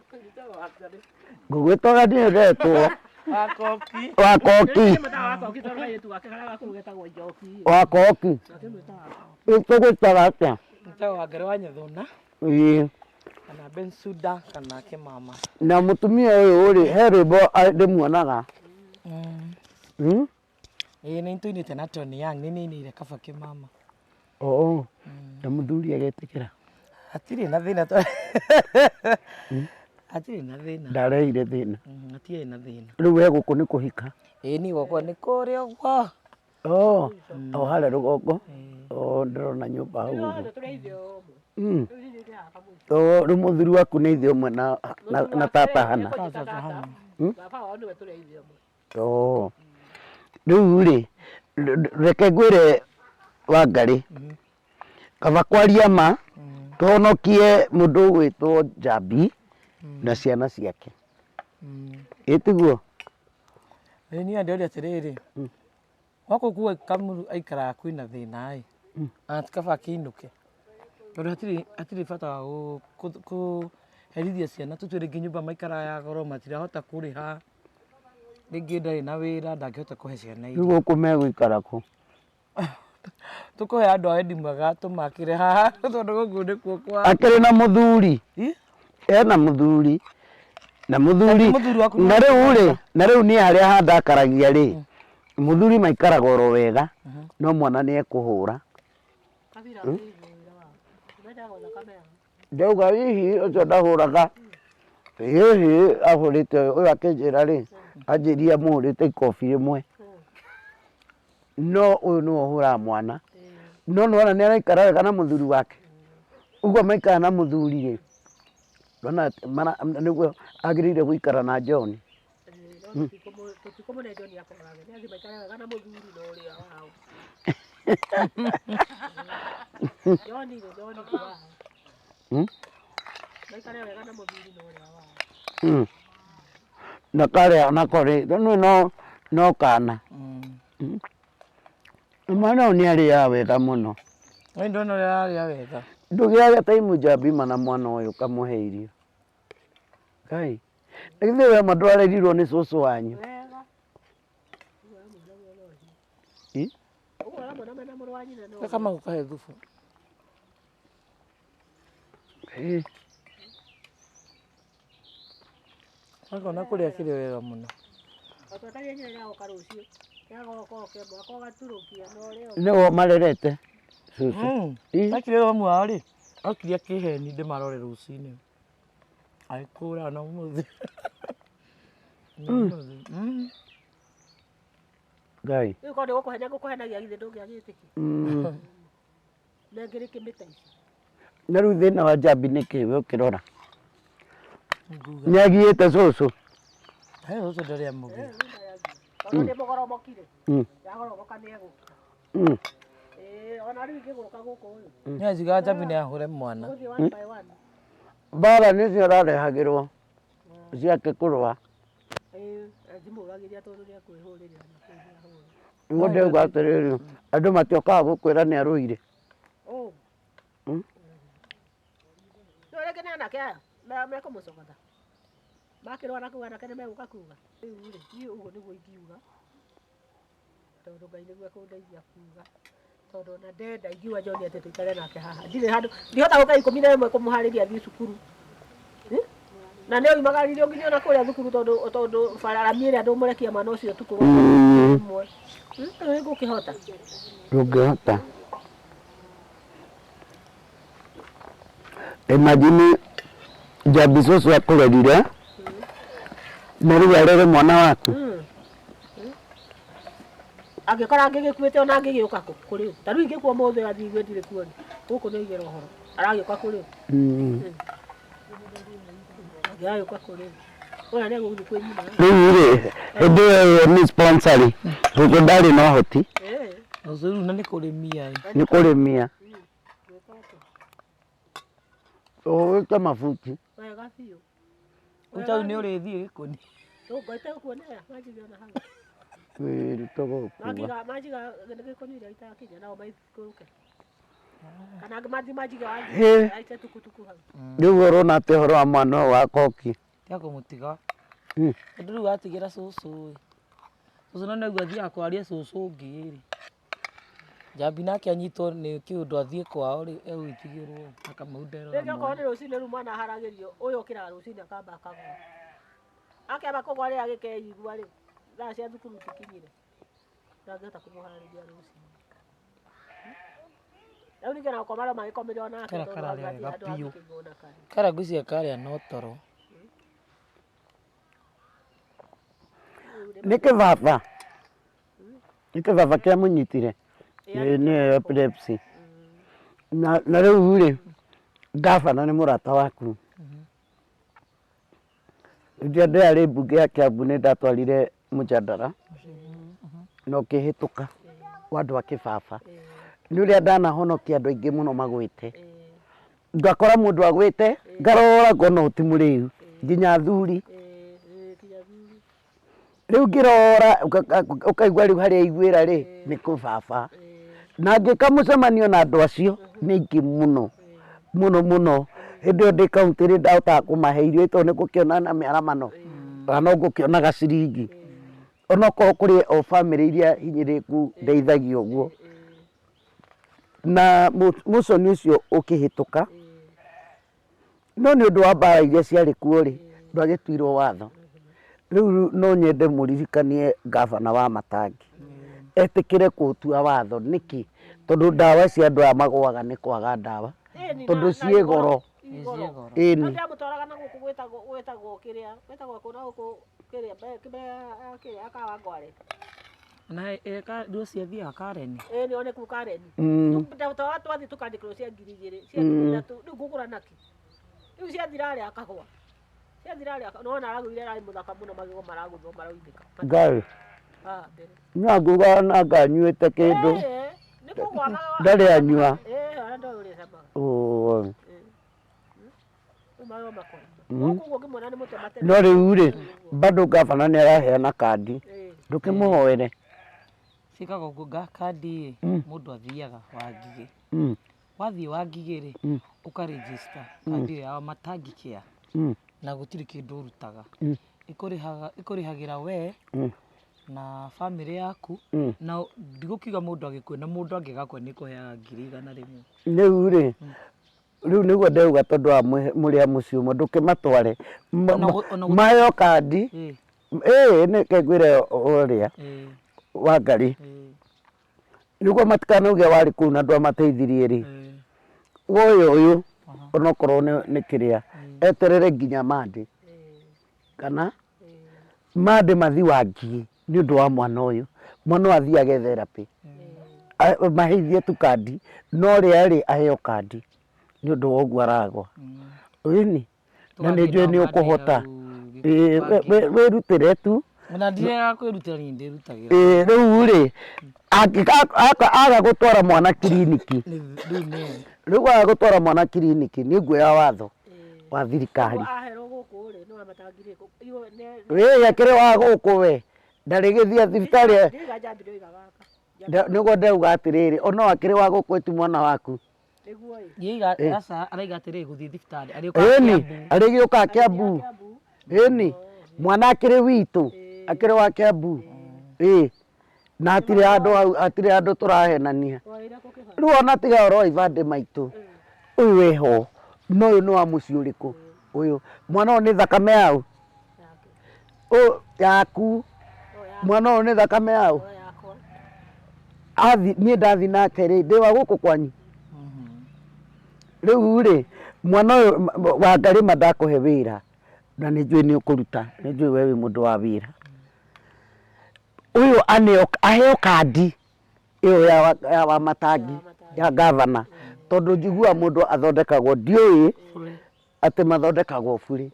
ngũgwĩtwaga nĩ ũretwo wa Koki, wa Koki tũgwĩtaga atĩa? Nĩtagwo Ngarĩ wa Nyathũna Ĩĩ. kana Bensuda kana Kĩmama. Na mũtumia ũyũ rĩ, he rwĩmbo ndĩmuonaga Ĩĩ nĩ tũinĩte na Tony Young, nĩ nĩinĩire kaba Kĩmama. na mũthuri agetĩkĩra? Hatirĩ na thĩna, hatirĩ na thĩna, ndareire thĩna, hatirĩ na thĩna. rĩu we gũkũ nĩ kũhika? Ĩĩ niĩ gwakwa nĩ kũrĩa ũguo. O harĩa rũgongo, ndĩrona nyũmba hau ũguo. Rĩu mũthuri waku nĩ ithe ũmwe na tata hana? Rĩu rĩ, reke ngwĩre Wangarĩ, kaba kwaria ma tũhonokie mũndũ ũgwĩtwo Njambi na ciana ciake. Ĩtiguo. Niĩ ndĩrĩa atĩrĩrĩ, wako kuwa Kamuru aikara kwĩna thĩna atikaba akĩinũke tondũ hatirĩ bata wa kũherithia ciana tũtue rĩngĩ nyũmba maikaraga ya goro matirahota kũrĩha rĩngĩ ndarĩ na wĩra ndangĩhota kũhe ciana irio. Rĩu gũkũ megũikara kũ? Tũkũhe andũ a wendi mwega tũmakĩre haha tondũ gũkũ nĩkuo kwao. Akĩrĩ na mũthuri. Ena mũthuri. Na mũthuri na rĩu niĩ harĩa handakaragia rĩ, mũthuri maikaraga oro wega no mwana nĩ ekũhũra. Ndauga hihi ũcio ndahũraga, hihi ahũrĩte ũyũ akĩnjĩra rĩ, anjĩria mũhũrĩte ikobi rĩmwe, no ũyũ nĩwe ũhũraga mwana, no nĩwona nĩ araikara wega na mũthuri wake. Ũguo maikara na mũthuri rĩ, ndona nĩguo agĩrĩire gũikara na John. Tũtikũmũne John akorage, nĩ athiĩ maikare wega na mũthuri na ũrĩa wao. John kũraha. Maikare wega na mũthuri na ũrĩa wao. Na karĩa nako rĩ, rĩu no kana. Mwana ũyũ nĩ arĩaga wega mũno. Nĩ ndona ũrĩa arĩa wega. Ndũgĩaga taimu Njambima na mwana ũyũ ũkamũhe irio. Ngai, githĩ we ma ndwarerirwo nĩ cũcũ wanyu? Reka magũkahe thubu. Akona kũrĩa kĩrĩ wega mũno. Nĩwe marerete akire ũmwe wao rĩ, okire akĩheni ndĩmarore rũcinĩ agĩkũra na ũmũthĩ. Ngai. Rĩu korwo nĩgũkũhenia ngũkũhenagia githĩ ndũngĩagĩtĩkia. Nengĩrĩ kĩmĩta ici. Na rĩu thĩna wa Njambi nĩ kĩĩ we ũkĩrora? Nĩagiĩte cũcũ. Cũcũ ndarĩ amũgi. Tondũ nĩmũgoromokire. Yagoromoka nĩegũka. Ona rĩu ingĩgũrũka gũkũ rĩ. Nĩanjigaga Njambi nĩahũre mwana. Mbara nĩcio ararehagĩrwo ciake kũrũa. Ndimũragĩria tondũ nĩekwĩhũrĩra. Nĩguo ndauga atĩrĩrĩ, andũ matiokaga gũkwĩra nĩ arũire. Rĩu rĩngĩ nĩ anake aya mekũmũcogotha. Makĩrũa na kũu anake nĩmegũka kuga. Rĩu rĩ, niĩ ũguo nĩguo ingiuga. Tondũ Ngai nĩguo ekũndeithia kuga. Tondũ ona ndenda ingiuga John atĩ tũikare nake haha. Ndirĩ handũ, ndihota gũka 11 kũmũharĩria athiĩ cukuru. Na nĩ oimagaririo nginya ona kũrĩa thukuru tondũ bararami ĩrĩa ndũmũrekia mwana ũcio tukũ ĩmwe. Rĩu ngũkĩhota. Ndũngĩhota. Imagine Njambi cũcũ akũrerire na rĩu arere mwana waku. Angĩkora angĩgĩkuĩte ona angĩgĩũka kũrĩ. Ta rĩu ingĩkua mũthĩ athiĩ gwĩtire kuoni. Gũkũ nĩ igĩra ũhoro. Aragĩũka kũrĩ. Angĩgĩũka kũrĩ. Ona nĩegũthiĩ kwĩ nyina. Rĩu rĩ, hĩndĩ ĩyo nĩ sponsor cũcũ ndarĩ na ũhoti. Cũcũ rĩu na nĩ kũrĩmia. Nĩ kũrĩmia. Ũgĩte mabuti. Wega biũ. Ũtau nĩ ũrĩthiĩ gĩkũni. Ngoite gũkuonera manjige ona hau. Wĩrute gũkua. Manjiga gĩkũni iria itakinya nao maikũrũke. Kana manjiga aite tukutuku hau. Rĩu ũrona atĩ ũhoro wa mwana ũyũ wa Koki. Tiga kũmũtiga. Tondũ rĩu atigĩra cũcũ. Cũcũ no nĩguo athiaga kwaria cũcũ ũngĩ rĩ. Njambi nake anyitwo nĩ kĩũndũ athiĩ kwao rĩ egũitigĩrwo akamauderera. Rĩngĩ okorwo nĩ rũcinĩ rĩu mwana aharagĩrio ũyũ ũkĩraga rũcinĩ akamba akagũa. Akĩamba kũgũa rĩrĩa agĩkeigua rĩ, thaa cia thukuru tikinyire. Ndangĩhota kũmũharĩria rũcinĩ. Rĩu ningĩ na gũkoma magĩkomire onake tondũ kararĩa andũ biũ. angĩkĩigua na kare. Kara ngwĩciria karĩa no toro. Nĩ kĩbaba. Nĩ kĩbaba kĩa mũnyitire. Nĩ epilepsy. Na rĩu rĩ, ngabana nĩ mũrata waku. Rĩrĩa ndĩarĩ mbunge ya Kiambu nĩ ndatwarire mũjadara na ũkĩhĩtũka wa andũ a kĩbaba. Nĩ ũrĩa ndanahonokia andũ aingĩ mũno magwĩte. Ngakora mũndũ agwĩte ngarora ngona ti mũrĩu nginya athuri. riu ngirora ukaigua riu haria igwira ri ni ku baba na ngikamucemanio na andu acio ni ingi muno muno hindi yo ndi kaunti ri ndahotaga kumahe irio to ni gukiona na miaramano no ngukionaga ciringi onokorwo kuri o family iria hinyiriku ndeithagia uguo na muconi ucio ukihituka no ni undu wa mbara iria ciari kuo ri ndwagituirwo watho riu no nyende muririkanie gavana wa Matangi etikire kutua watho niki tondu ndawa cia andu aya magwaga ni kwaga ndawa tondu cie goro ini ndamutwaraga na guku gwetagwo kiria kuna guku kiria akawa ngware na eka ndio ciathiaga Karen ni one ku Karen ndamutwara twathi tukandikirwo cia 2,000 cia 3,000 riu ngugura naki riu ciathira ria akagwa no na aragwire rai muthaka muno magigo maraguthwo maroindika ngai nguga na nganyuite kindu ndari anyua no riu ri bado gavana ni araheana kandi ndukimuhoere cikaga uguo kandi mundu athiaga Wangige wathie Wangige ri ukaregister kandi ya Matangi Care na gutiri kindu urutaga ikurihagira we na family yaku na ndigukiga mundu agikuona mundu angigakwa ni kuheaga 100 rimwe riu ri riu niguo ndeuga tondu wa muria mucio ndukimatware mayo kandi ni kegwire uria Wangari niguo matikanauge wari kuu na andu amateithirie ri uyu onokorwo ni kiria eterere nginya mande kana mande mathi Wangige ni undu wa mwana uyu mwana athiage therapy maheithie tu kandi no ria ri aheo kandi ni undu wa uguo aragwa ini na ni njui ni ukuhota wirutire tu na ndirega kwirutira ni ndirutagira riu ri aga gutwara mwana kiriniki riu aga gutwara mwana kiriniki ni nguoya watho wa thirikari yakire wa guku we ndari githia thibitari niguo ndeuga atiriri ono akiri wa guku etu mwana waku araiga atiriri guthie thibitari ari giuka Kiambu ini mwana akiri witu akiri wa Kiambu na atire andu turahenania riu ona tiga oro ibande maitu uyu weho no uyu ni wa muci uriku uyu mwana uyu ni thakame yau yaku mwana uyu ni thakame yau nie ndathi nake ri ndi wa guku kwanyu riu ri mwana uyu Wangari mandakuhe wira na ni njui ni ukuruta ni njui we wi mundu wa wira uyu aheo kandi iyo ya wa Matangi ya gavana tondu njigua mundu athondekagwo ndiui ati mathondekagwo buri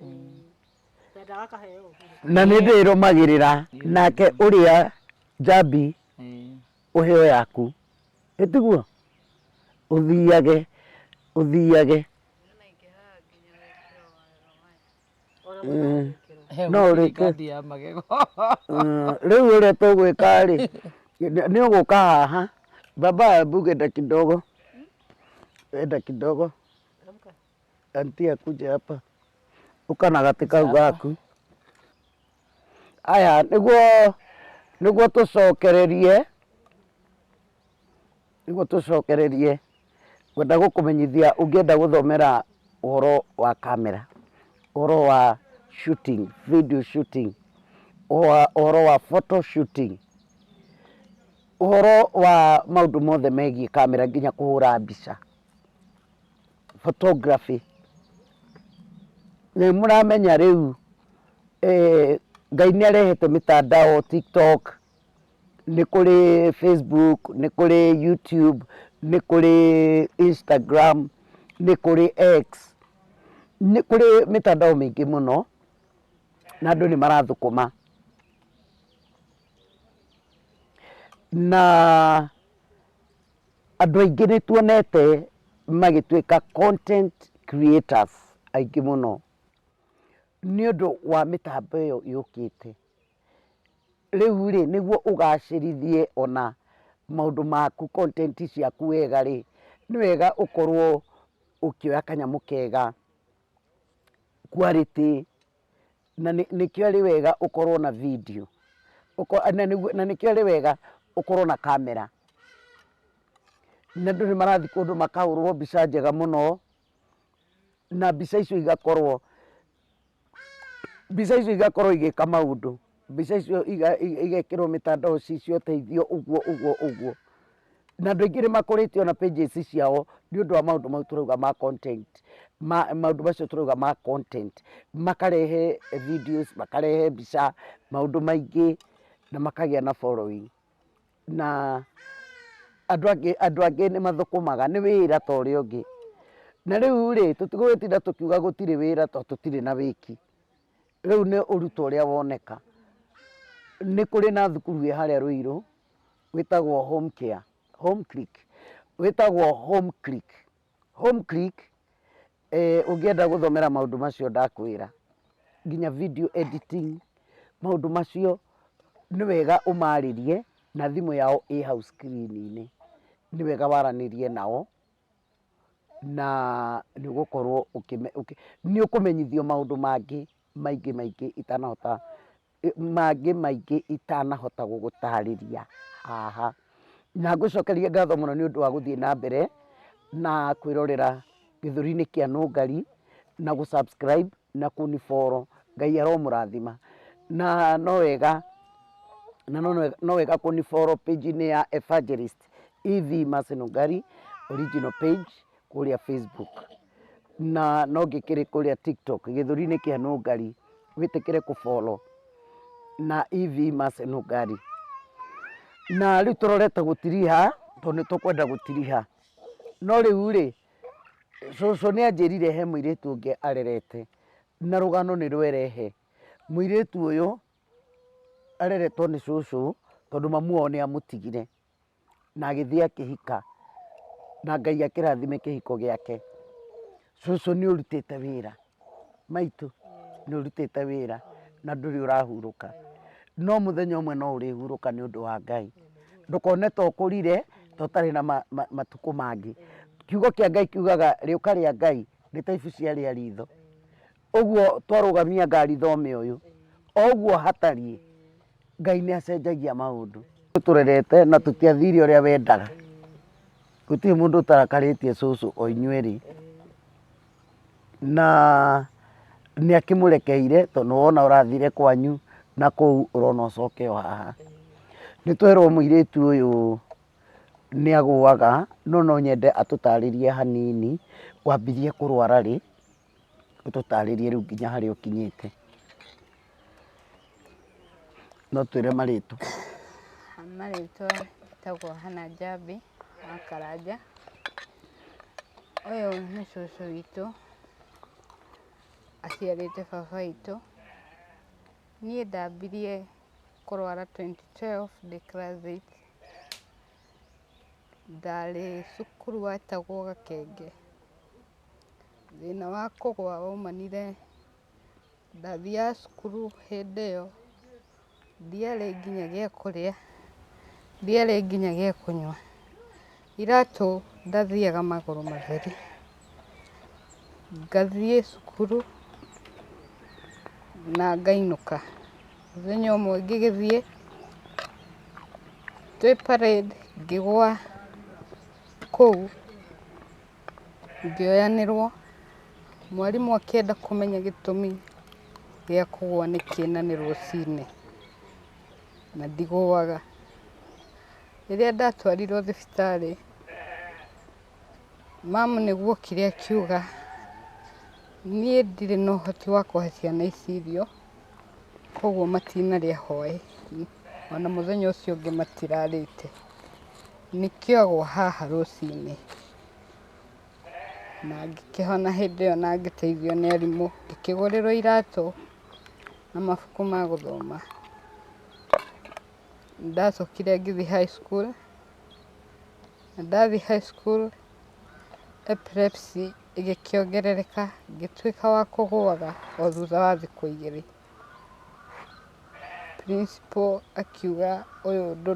na ni ndirumagirira nake uria Njambi uheo yaku itiguo uthiage no kandi ya magego riu uria tugwika ri ni uguka haha baba hebu genda kidogo anti akuje hapa ukana gatika gaku aya niguo tucokererie gwenda gukumenyithia ungienda guthomera uhoro wa kamera uhoro wa shooting video shooting uhoro wa photo shooting uhoro wa maundu mothe megie kamera nginya kuhura mbica photography ni muramenya riu Ngai ni arehete mitandao TikTok ni kuri Facebook ni kuri YouTube ni kuri Instagram ni kuri X ni kuri mitandao mingi muno na andu ni marathukuma na andu aingi ni tuonete magituika content creators aingi muno ni undu wa mitambo iyo yukite riu ri niguo ugacirithie ona maundu maku content ciaku wega ri ni wega ukorwo ukioya kanyamu kega quality na nikio ri wega ukorwo na video na nikio ri wega ukorwo na camera na andu ni marathi kundu makahurwo mbica njega muno na mbica icio igakorwo igika maundu mbica icio igekirwo mitandao cio teithio uguo na andu aingi ni makoretio ona pages ciao ni undu wa maundu mau turauga ma content maundu macio turauga ma content makarehe videos makarehe mbica maundu maingi na makagia na following na andu angi ni mathukumaga ni wira ta uria ungi na riu ri tutigwitinda tukiuga gutiri wira to tutiri na wiki riu ni uruto uria woneka ni kuri na thukuru haria Ruiru witagwo home click ungienda guthomera maundu macio ndakwira nginya video editing maundu macio ni wega umaririe na thimu yao i hau screen-ini ni wega waranirie nao na ni gukorwo ni ukumenyithio maundu maingi itanahota gugutariria haha na ngucokeria ngatho muno ni undu wa guthie na mbere na kwirorera githuri-ini kia Nũngari na gusubscribe na kunifollow Ngai aromurathima na no wega kunifollow page-ini ya Evangelist EV Mercy Nũngari original page kuria Facebook na no ngikiri kuria TikTok githuri-ini kia Nũngari witikire kufollow na EV Mercy Nũngari na riu turorete gutiriha to ni tukwenda gutiriha no riu ri cucu ni anjirire he muiritu ungi arerete na rugano ni rwerehe muiritu uyu areretwo ni cucu tondu mamu wao ni amutigire na agithie akihika na Ngai akirathime kihiko giake cucu ni urutite wira maitu ni urutite wira na nduri urahuruka no muthenya umwe no urihuruka ni undu wa Ngai ndukone to kurire to tari na matuku mangi kiugo kia Ngai kiugaga riuka ria Ngai ritaibu cia ria ritho uguo twarugamia ngari thome uyu oguo hatari Ngai ni acenjagia maundu turerete na tutiathire uria wendaga gutiri mundu utarakaritie cucu o inyueri na ni akimurekeire tondu wona urathire kwanyu na kou urona ucoke o haha ni twerwo muiritu uyu ni aguaga no nyende atutaririe hanini wambirie kurwara ri ututaririe riu nginya haria ukinyite no twire maritu tagwo Hannah Njambi wa Karanja uyu ni cucu witu aciarite baba witu nie ndambirie kurwara 2012 ndi class 8 ndari cukuru wetagwo Gakenge thina wa kugwa waumanire ndathiaga cukuru hindi iyo ndiari nginya gia kuria ndiari nginya gia kunywa iratu ndathiaga maguru matheri ngathie cukuru na ngainuka muthenya umwe ngigithie twi parade ngigwa kou ngioyanirwo mwarimu akienda kumenya gitumi gia kugwa niki na ni rucini na ndigwaga riria ndatwarirwo thibitari mamu niguo kire akiuga nie ndiri na uhoti wa kuhe ciana ici irio koguo matinaria hwai ona muthenya ucio ungi matirarite nikio agwa haha rucini na ngikihona hindi iyo na ngiteithio ni arimu ngikigurirwo iratu na mabuku ma guthoma ndacokire ngithie high school na ndathie high school epilepsy igikiongerereka ngituika wa kugwaga o thutha wa thiku igiri principal akiuga ũyũ ũndũ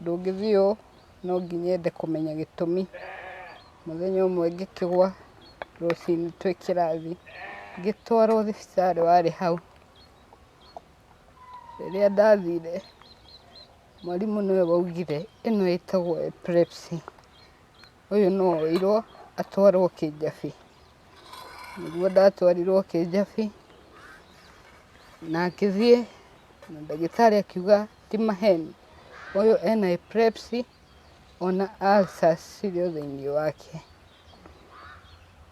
ndũngĩthiĩ ũũ, no nginya ende kũmenya gĩtũmi. Mũthenya ũmwe ngĩkĩgwa rũcinĩ twĩ kĩrathi, ngĩtwarwo thibitarĩ warĩ hau. Rĩrĩa ndathire, mwarimũ nĩwe waugire ĩno ĩtagwo epilepsy, ũyũ no oirwo atwarwo Kĩjabi. Nĩguo ndatwarirwo Kĩjabi na ngĩthiĩ, na ndagĩtarĩ akiuga ti maheni, ũyũ ena epilepsy ona ulcers cirĩ o thĩinĩ wake.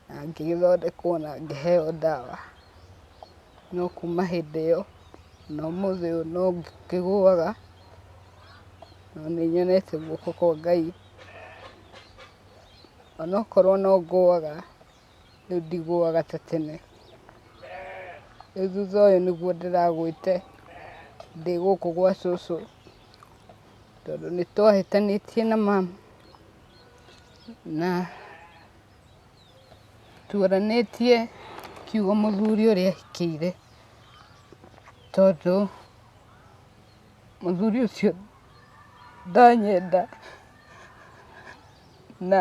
Na ngĩgĩthondekwo na ngĩheo ndawa. No kuma hĩndĩ ĩyo na ũmũthĩ ũyũ no ngĩgũaga, no nĩnyonete guoko kwa Ngai. Onokorwo no ngũaga, rĩu ndigũaga ta tene. Rĩu thutha ũyũ nĩguo ndĩragwĩte ndĩ gũkũ gwa cũcũ, tondũ nĩtwahĩtanĩtie na mama na tuoranĩtie kiugo mũthuri ũrĩa ahikĩire, tondũ mũthuri ũcio ndanyenda na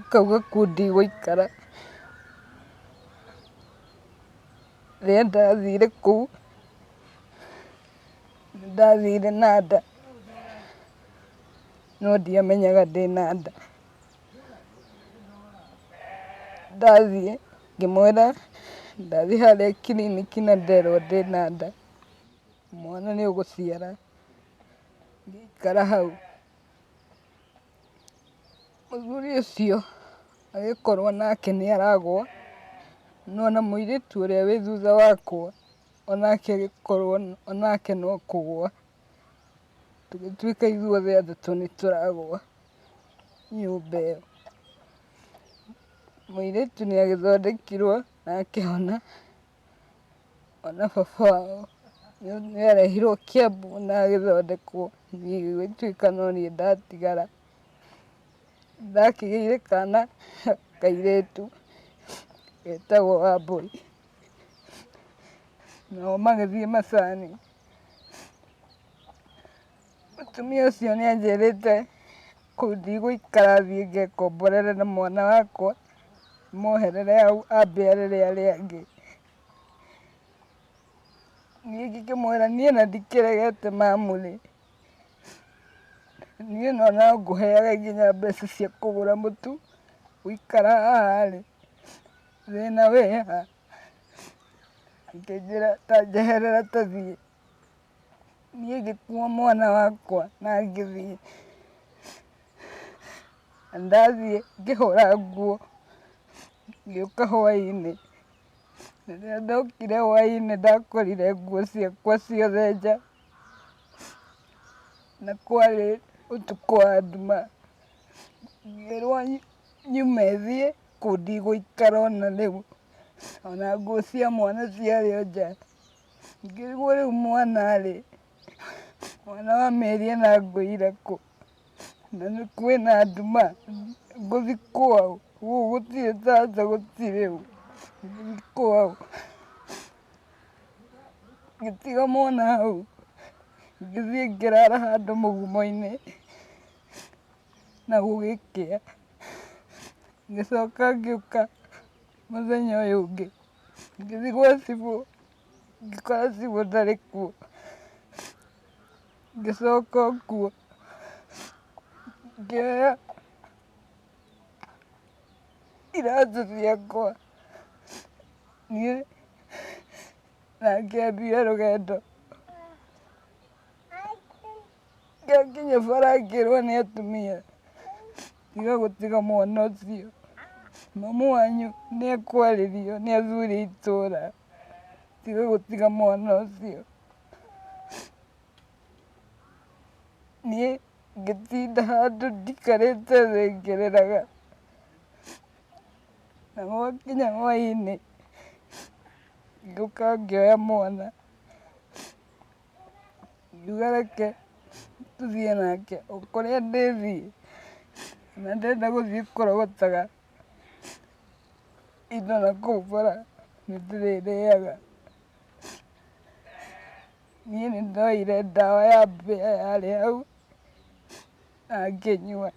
akauga kuo ndigũikara. Rĩrĩa ndathire kũu, nĩndathire na nda, no ndiamenyaga ndĩna nda. Ndathiĩ ngĩmwĩra ndathiĩ harĩa kiriniki na nderwo ndĩna nda, mwana nĩũgũciara. Ngĩikara hau, mũthuri ũcio agĩkorwo nake nĩaragwa, no ona mũirĩtu ũrĩa wĩ thutha wakwa onake agĩkorwo onake no kũgwa. Tũgĩtuĩka ithuothe atatũ nĩtũragwa nyũmba ĩyo. Mũirĩtu nĩagĩthondekirwo na akĩhona, ona baba wao nĩarehirwo Kiambu na agĩthondekwo. Niĩ gĩgĩtuĩka no niĩ ndatigara. Ndakĩgĩire kana kairĩtu getagwo Wambũi, nao magĩthiĩ macani. Mũtumia ũcio nĩanjĩrĩte kũu ndigũikara, thiĩ ngekomborere na mwana wakwa, moherere hau ambe arere arĩa angĩ. Niĩ ngĩkĩmwĩra niĩ ona ndikĩregete mamũrĩ, niĩ no ngũheaga nginya mbeca cia kũgũra mũtu, gũikara haha-rĩ, thĩna wĩ ha? Akĩnjĩra ta njeherera ta thiĩ. Niĩ ngĩkua mwana wakwa na ngĩthiĩ. Na ndathiĩ ngĩhũra nguo, ngĩũka hwaĩ-inĩ. Rĩrĩa ndokire hwaĩ-inĩ ndakorire nguo ciakwa ciothe nja, na kwarĩ ũtukũ wa nduma. Ngĩrwo nyume thiĩ kũu ndigũikara ona rĩu, ona nguo cia mwana ciarĩ o nja. Ngĩrigwo rĩu mwana-rĩ, mwana wa mĩeri ĩna ngũire kũ? Na kwĩna nduma, ngũthikwo hau? Gũkũ gũtirĩ tata, gũtirĩ ũ, ngũthikwo hau? Ngĩtiga mwana hau, ngĩthiĩ ngĩrara handũ mũgumo-inĩ na gũgĩkĩa. Ngĩcoka ngĩũka mũthenya ũyũ ũngĩ, ngĩthiĩ gwa cibũ, ngĩkora cibũ ndarĩ kuo. Ngĩcoka o kuo ngĩoya iratũ ciakwa niĩ na ngĩambia rũgendo. Ngĩakinya bara ngĩrwo nĩ atumia, tiga gũtiga mwana ũcio, mamu wanyu nĩekwarĩrio nĩ athuri a itũra, tiga gũtiga mwana ũcio. Niĩ ngĩtinda handũ ndikarĩte thĩ ngĩrĩraga, na gwakinya hwaĩ-inĩ ngĩũka ngĩoya mwana, ngiuga reke tũthiĩ nake o kũrĩa ndĩthiĩ, na ndenda gũthiĩ kũrogotaga indo nakũu bara nĩndĩrĩrĩaga. niĩ nĩ ndoire ndawa ya mbĩa yarĩ hau na ngĩnyua.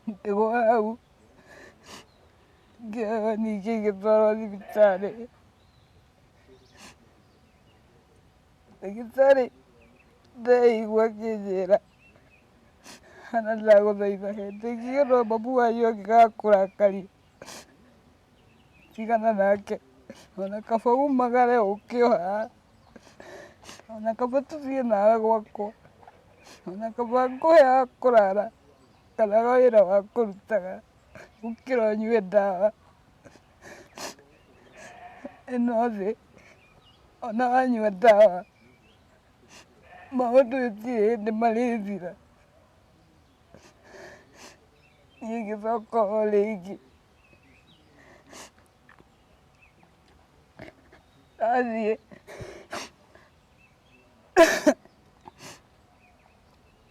Ngĩgwa hau ngĩoywo ningĩ ngĩtwarwo thibitarĩ. Ndagĩtarĩ ndaigua akĩnjĩra ana ndagũthaitha hĩndĩ ĩngĩ ona mamu wanyu angĩgakũrakaria tigana nake, ona kaba umagare ũke o haha, ona kaba tũthiĩ nawe gwakwa, ona kaba ngũhe ha kũrara kana wĩra wa kũrutaga, ũkĩra ũnyue ndawa ĩno thĩ. Ona wanyua ndawa maũndũ gũtirĩ hĩndĩ marĩthira. Niĩ ngĩcoka o rĩngĩ ndathiĩ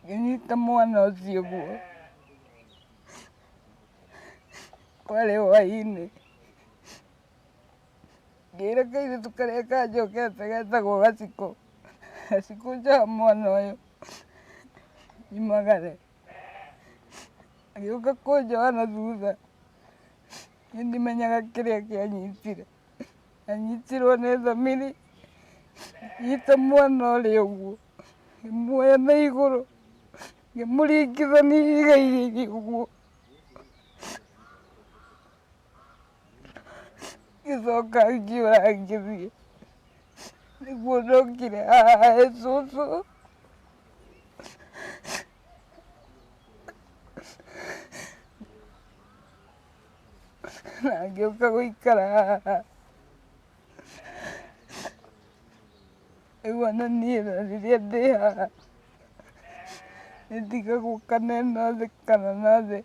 ngĩnyita mwana ũcio guo, kwarĩ hwaĩ-inĩ. Ngĩĩra kairĩtu karĩa kanjokete getagwo Gacikũ, Gacikũ njoya mwana ũyũ nyumagare. Agĩũka kũnjoya na thutha, niĩ ndimenyaga kĩrĩa kĩanyitire. Anyitirwo nĩ thomiri, ngĩnyita mwana ũrĩa ũguo ngĩmuoya na igũrũ ngĩmũringithania ihiga igĩrĩ ũguo. Ngĩcoka ngiũra ngĩthiĩ, nĩguo ndokire haha he cũcũ. Na ngĩũka gũikara haha. Rĩu ona niĩ na rĩrĩa ndĩ haha nĩndigagwo kana ĩno thĩ kana na thĩ,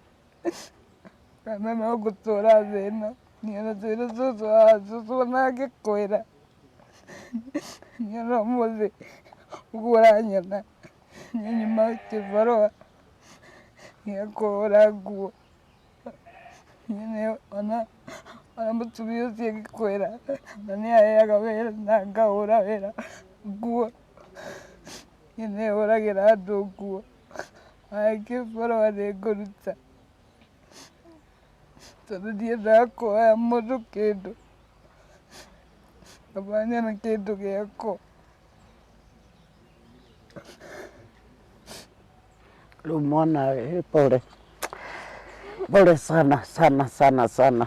kana no ngũtũũra thĩ ĩno. Niĩ ona twĩna cũcũ haha, cũcũ ona angĩkwĩra niĩ ona ũmũthĩ ũguo ũranyona niĩ nyuma kĩbarũa gĩa kũhũra nguo. Niĩ ona mũtumia ũcio angĩkwĩra na nĩaheaga wĩra na ngahũra wĩra nguo, niĩ nĩhũragĩra andũ nguo, wahe kĩbarũa nĩngũruta, tondũ ndiendaga kuoya mũndũ kĩndũ, kaba nyone kĩndũ gĩakwa. Rĩu mwana pole pole sana sana sana sana,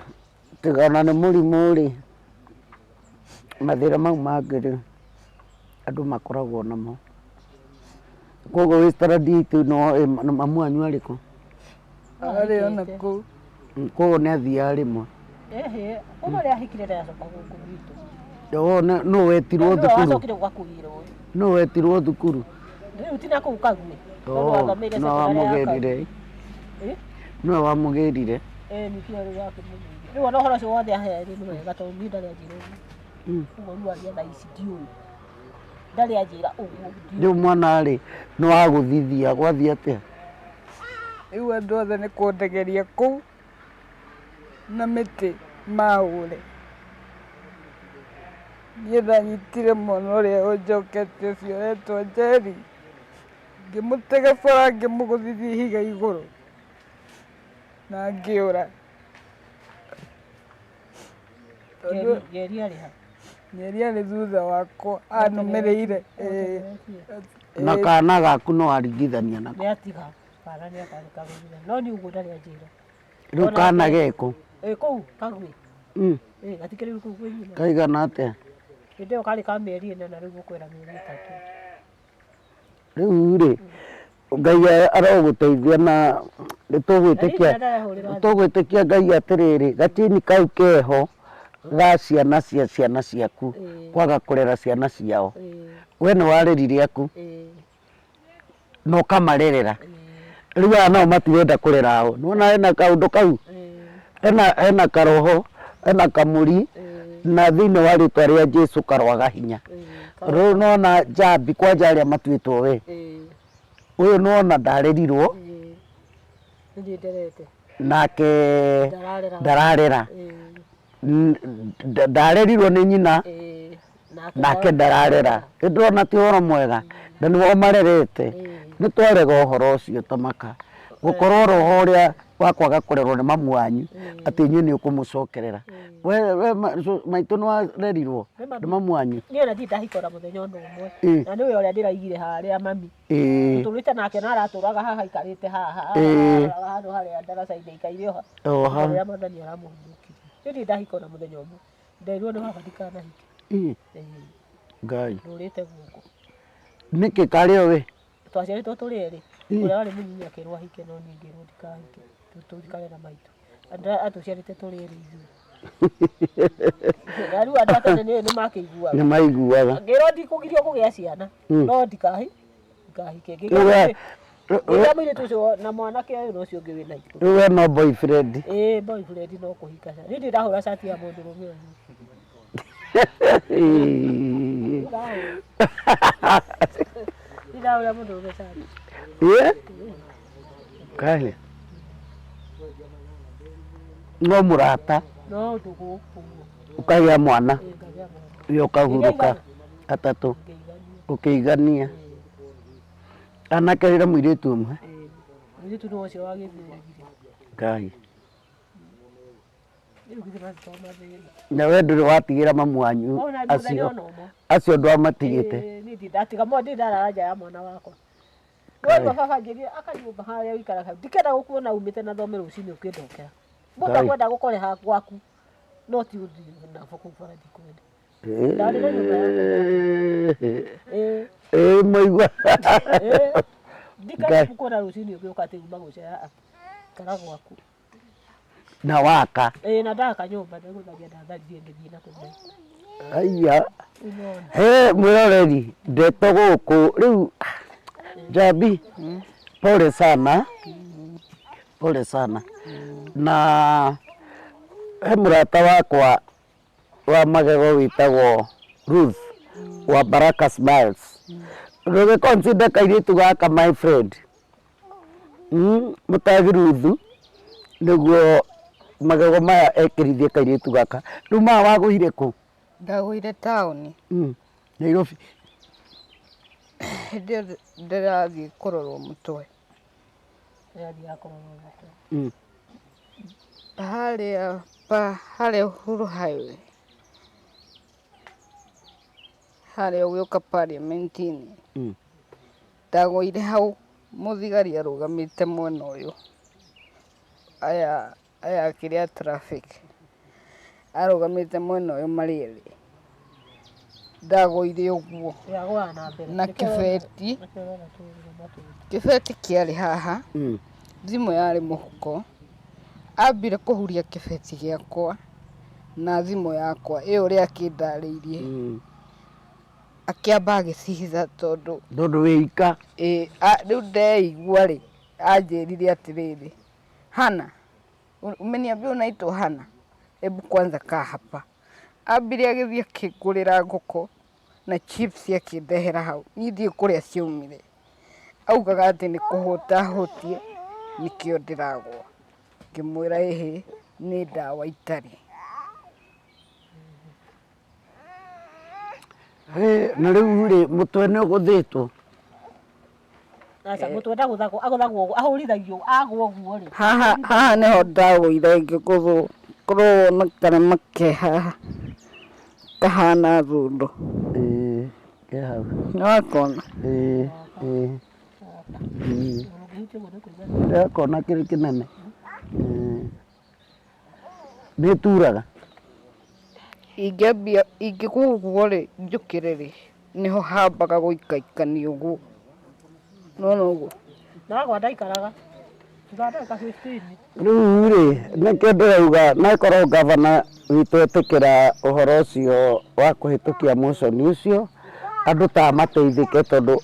tiga ona nĩ mũrimũ rĩ, mathĩna mau mangĩ rĩ andũ makoragwo namo. Koguo wĩ standard no mamu wanyu arĩkũ? Arĩ ona kũu. Koguo nĩ athiaga rĩmwe? Ĩhĩ, kuma rĩrĩa ahikire ndacoka gũkũ gwitũ. Oo, nũ wetirwo thukuru? Acokire gũgakuĩra ũyũ. Nũ wetirwo thukuru? Rĩu ti na kũu Kaguĩ. No wamũgĩrire? Nĩwe wamũgĩrire? Nĩkĩo rĩu wakĩmũgĩrire. Rĩu ona ũhoro ũcio wothe aheire nĩ wega tondũ niĩ ndarĩ anjĩra ũguo. Ũguo rĩu aria thaa ici ndiũĩ. Ndarĩ anjĩra ũguo. Rĩu mwana rĩ nĩwagũthithia gwathiĩ atĩa? Rĩu andũ othe nĩ kũndegeria kũu na mĩtĩ mahũre. Niĩ ndanyitire mwana ũrĩa ũnjokete ũcio wetwo Njeri, ngĩmũtega bara ngĩmũgũthithia ihiga igũrũ na ngĩũra. Njeri arĩ ha? Njeri arĩ thutha wakwa anũmĩrĩire. Na kana gaku no aringithania nako? Nĩatiga kana nĩakareka gũthithia, no niĩ ũguo ndarĩ anjĩra. Rĩu kana geko? Kũu Kaguĩ. Gatikĩrĩ kũu kwĩ nyina. Kaigana atĩa? Hĩndĩ ĩyo karĩ ka mĩeri ĩna na rĩu gũkwĩra mĩeri ĩtatũ. Rĩu rĩ Ngai arogũteithia na nĩtũgwĩtĩkia Ngai atĩrĩrĩ, gatini kau keho ga ciana cia ciana ciaku kwaga kũrera ciana ciao, we nĩwarerire aku na ũkamarerera, rĩu aya nao matirenda kũrera ao. Nĩwona hena kaũndũ kau, hena karoho, hena kamũri na thĩinĩ wa rĩtwa rĩa Jesũ karwaga hinya. Rĩu nĩwona Njambi kwanja arĩa matuĩtwo we, ũyũ nĩwona ndarerirwo nake ndararera ndarerirwo nĩ nyina nake ndararera ndona ti ũhoro mwega na nĩguo marerete nĩ twarega ũhoro ũcio Tamaka gũkorwo roho ũrĩa wakwaga kũrerwo nĩ mamu wanyu atĩ inyuĩ nĩ ũkũmũcokerera we maitũ nĩ warerirwo nĩ mamu wanyu niĩ ona ndirĩ ndahikora mũthenya ona ũmwe na nĩwe ũrĩa ndĩraigire harĩa mami tũtũrĩte nake na aratũraga haha ikarĩte haha handũ harĩa ndaraca-inĩ ikaire ho rĩrĩa mwathani aramũhurũkirie niĩ ndirĩ ndahikora mũthenya ũmwe nderirwo nĩ baba ndikanahike Ngai ndũrĩte gũkũ nĩkĩ karĩ o we twaciarĩtwo tũrĩ erĩ ũrĩa warĩ mũnyinyi akĩrwo ahike no niĩ ngĩrwo ndikahike tũikare na maitũ atũciarĩte tũrĩ erĩ ithuĩ na rĩu andũ a tene nĩ makĩiguaga nĩ maiguaga ngĩrwo ndikũgirio kũgĩa ciana no ndikahike ngĩgĩa mũirĩtu ũcio na mwanake ũyũ no ũcio ũngĩ wĩna itũ rĩu we no boyfriend boyfriend no kũhika niĩ ndirĩ ndahũra cati ya mũndũ rũme ũyũ ndĩrahũra mũndũ rũme cati Ngai no mũrata no tũgũkũ ũkagĩa mwana ũyũ ũkahurũka atatũ ũkĩigania anake rĩrĩa mũirĩtu ũmwe mũirĩtu nĩ ũcio wagĩthĩrĩire Ngai na we ndũrĩ watigĩra mamu wanyu acio ndwamatigĩte niĩ ndatiga mo ndĩ ndarara nja ya mwana wakwa no baba ngĩthiĩ akanyũmba harĩa ũikaraga ndikenda gũkuona umĩte na thome rũcinĩ ũkĩndokera mũndũ akwenda gũkoreha gwaku no ti ũthiĩ na kũu bara ndikwenda maigua ndikenda gũkuona rũcinĩ ũkĩũka atĩ uma gũcera kara gwaku na waka na ndaka nyũmba ndagũthagia ndatharie ngĩthiĩ na kũu aya mwĩroreri ndeto gũkũ rĩu Njambi pole sana na he mũrata wakwa wa magego wĩtagwo Ruth wa Baraka Smiles ndũgĩ consider kairĩtu gaka my friend mũtagi Ruth nĩguo magego maya ekĩrithie kairĩtu gaka rĩu maya wagũire kũ ndagũire taũni Nairobi hĩndĩ ndĩrathiĩ kũrorwo mũtwe harĩa Uhuru Highway harĩa ũgĩũka parliament-inĩ ndagũire hau mũthigari arũgamĩte mwena ũyũ aya kĩrĩa traffic arũgamĩte mwena ũyũ marĩ erĩ ndagũire ũguo na kĩbeti kĩarĩ haha thimũ yarĩ mũhuko ambire kũhuria kĩbeti gĩakwa na thimũ yakwa ĩyo ũrĩa akĩndarĩirie akĩamba agĩcihica tondũ wĩika rĩu ndeigua rĩ anjĩrire atĩrĩrĩ Hana umeniambia unaitwa Hana hebu kwanza kaa hapa ambire agĩthiĩ akĩngũrĩra ngũkũ na chips akĩndehera hau niĩ ndiĩ kũrĩa ciaumire augaga atĩ nĩ kũhũta hũtie nĩkĩo ndĩragwa ngĩmwĩra ĩhĩ nĩ ndawa itarĩ na rĩu rĩ mũtwe nĩ ũgũthĩtwo aca mũtwe agũthagwo ahũrithagio agwo ũguo rĩ haha nĩho ndagũire ngĩgũthwo korwo na karema ke haha kahana thundo ke hau nĩwakona ndakona kĩrĩ kĩnene nĩ turaga ingĩambia ingĩgũguo rĩ njũkĩre rĩ niho hambaga gũikaikania ũguo nona ũguo nagwa ndaikaraga thondeka 15 rĩu rĩ nĩkĩo ndĩrauga nakorwo gavana witũ etĩkĩra ũhoro ũcio wa kũhĩtũkia motion ũcio andũ ta mateithĩke tondũ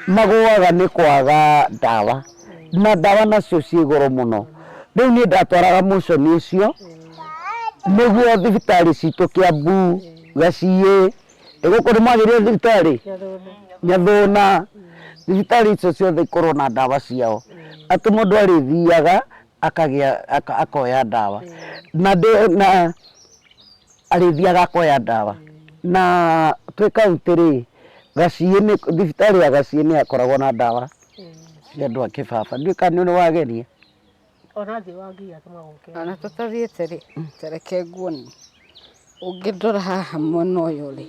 magũaga nĩ kwaga ndawa na ndawa nacio ciĩ goro mũno rĩu niĩ ndatwaraga motion ũcio nĩguo thibitarĩ citũ Kiambu Gaciĩ gũkũ nĩ mwagĩrĩire thibitarĩ Nyathũna thibitarĩ icio ciothe ikorwo na ndawa ciao atĩ mũndũ arĩthiaga akoya ndawa na arĩthiaga akoya ndawa na twĩ kauntĩ-rĩ Gaciĩ thibitarĩ ya Gaciĩ nĩ yakoragwo na ndawa cia andũ a kĩbaba ndiũĩ kana nĩ wageria ona thĩ wangia tũmagoke ona tũtathiĩte-rĩ tareke nguonie ũngĩndora haha mwena ũyũ-rĩ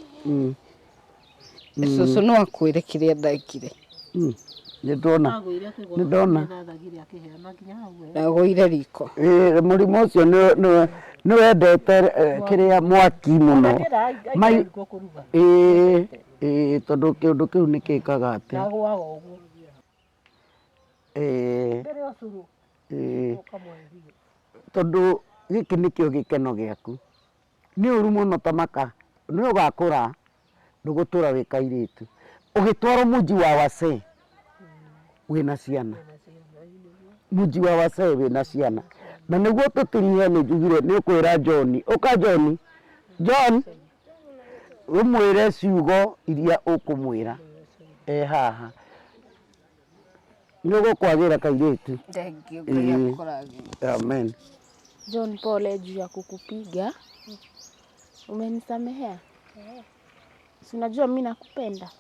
cũcũ no akwĩre kĩrĩa ndekire nĩndona ndagũire riko mũrimũ ũcio nĩ wendete kĩrĩa mwaki mũno tondũ kĩũndũ kĩu nĩ kĩkaga atĩ tondũ gĩkĩ nĩkĩo gĩkeno gĩaku nĩ ũru mũno Tamaka nĩ ũgakũra ndũgũtũra wĩ kairĩtu ũgĩtwarwo mũji wa Wasee wĩna ciana mũji wa Wasee wĩna ciana na nĩguo tũtirie nĩ njugire nĩ ũkwĩra John ũka John ũmwĩre ciugo iria ũkũmwĩra haha nĩ ũgũkwagĩra kairĩtu amen. John, pole juu ya kukupiga. Umenisamehea? Si unajua mimi nakupenda.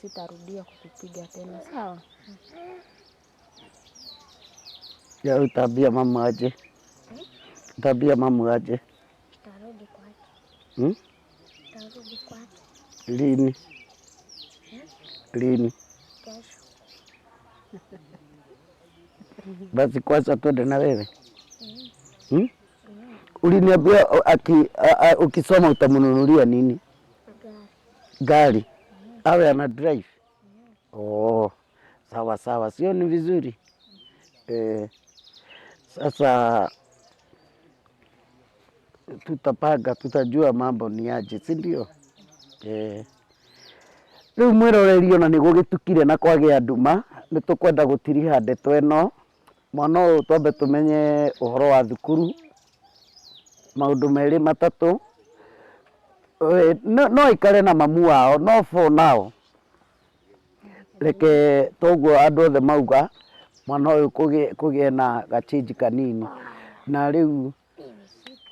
Sitarudia kukupiga tena, sawa? Ya utabia mama aje. Tabia mama aje. Tarudi kwake. Tarudi kwake. Lini? Lini? Kesho. Basi kwanza twende na wewe. Uliniambia ukisoma utamununulia nini? Gari. Awe ana drive. Oh, sawa. Sio ni vizuri? Sasa tutapanga, tutajua mambo ni aje, si ndio? Rĩu mwĩrorerio na nĩ gũgĩtukire na kwagĩa nduma nĩ tũkwenda gũtiriha ndeto ĩno mwana ũyũ twambe tũmenye ũhoro wa thukuru maũndũ merĩ matatũ no ikare na mamu wao no for now reke toguo andũ othe mauga mwana ũyũ kũgĩe na gachange kanini na rĩu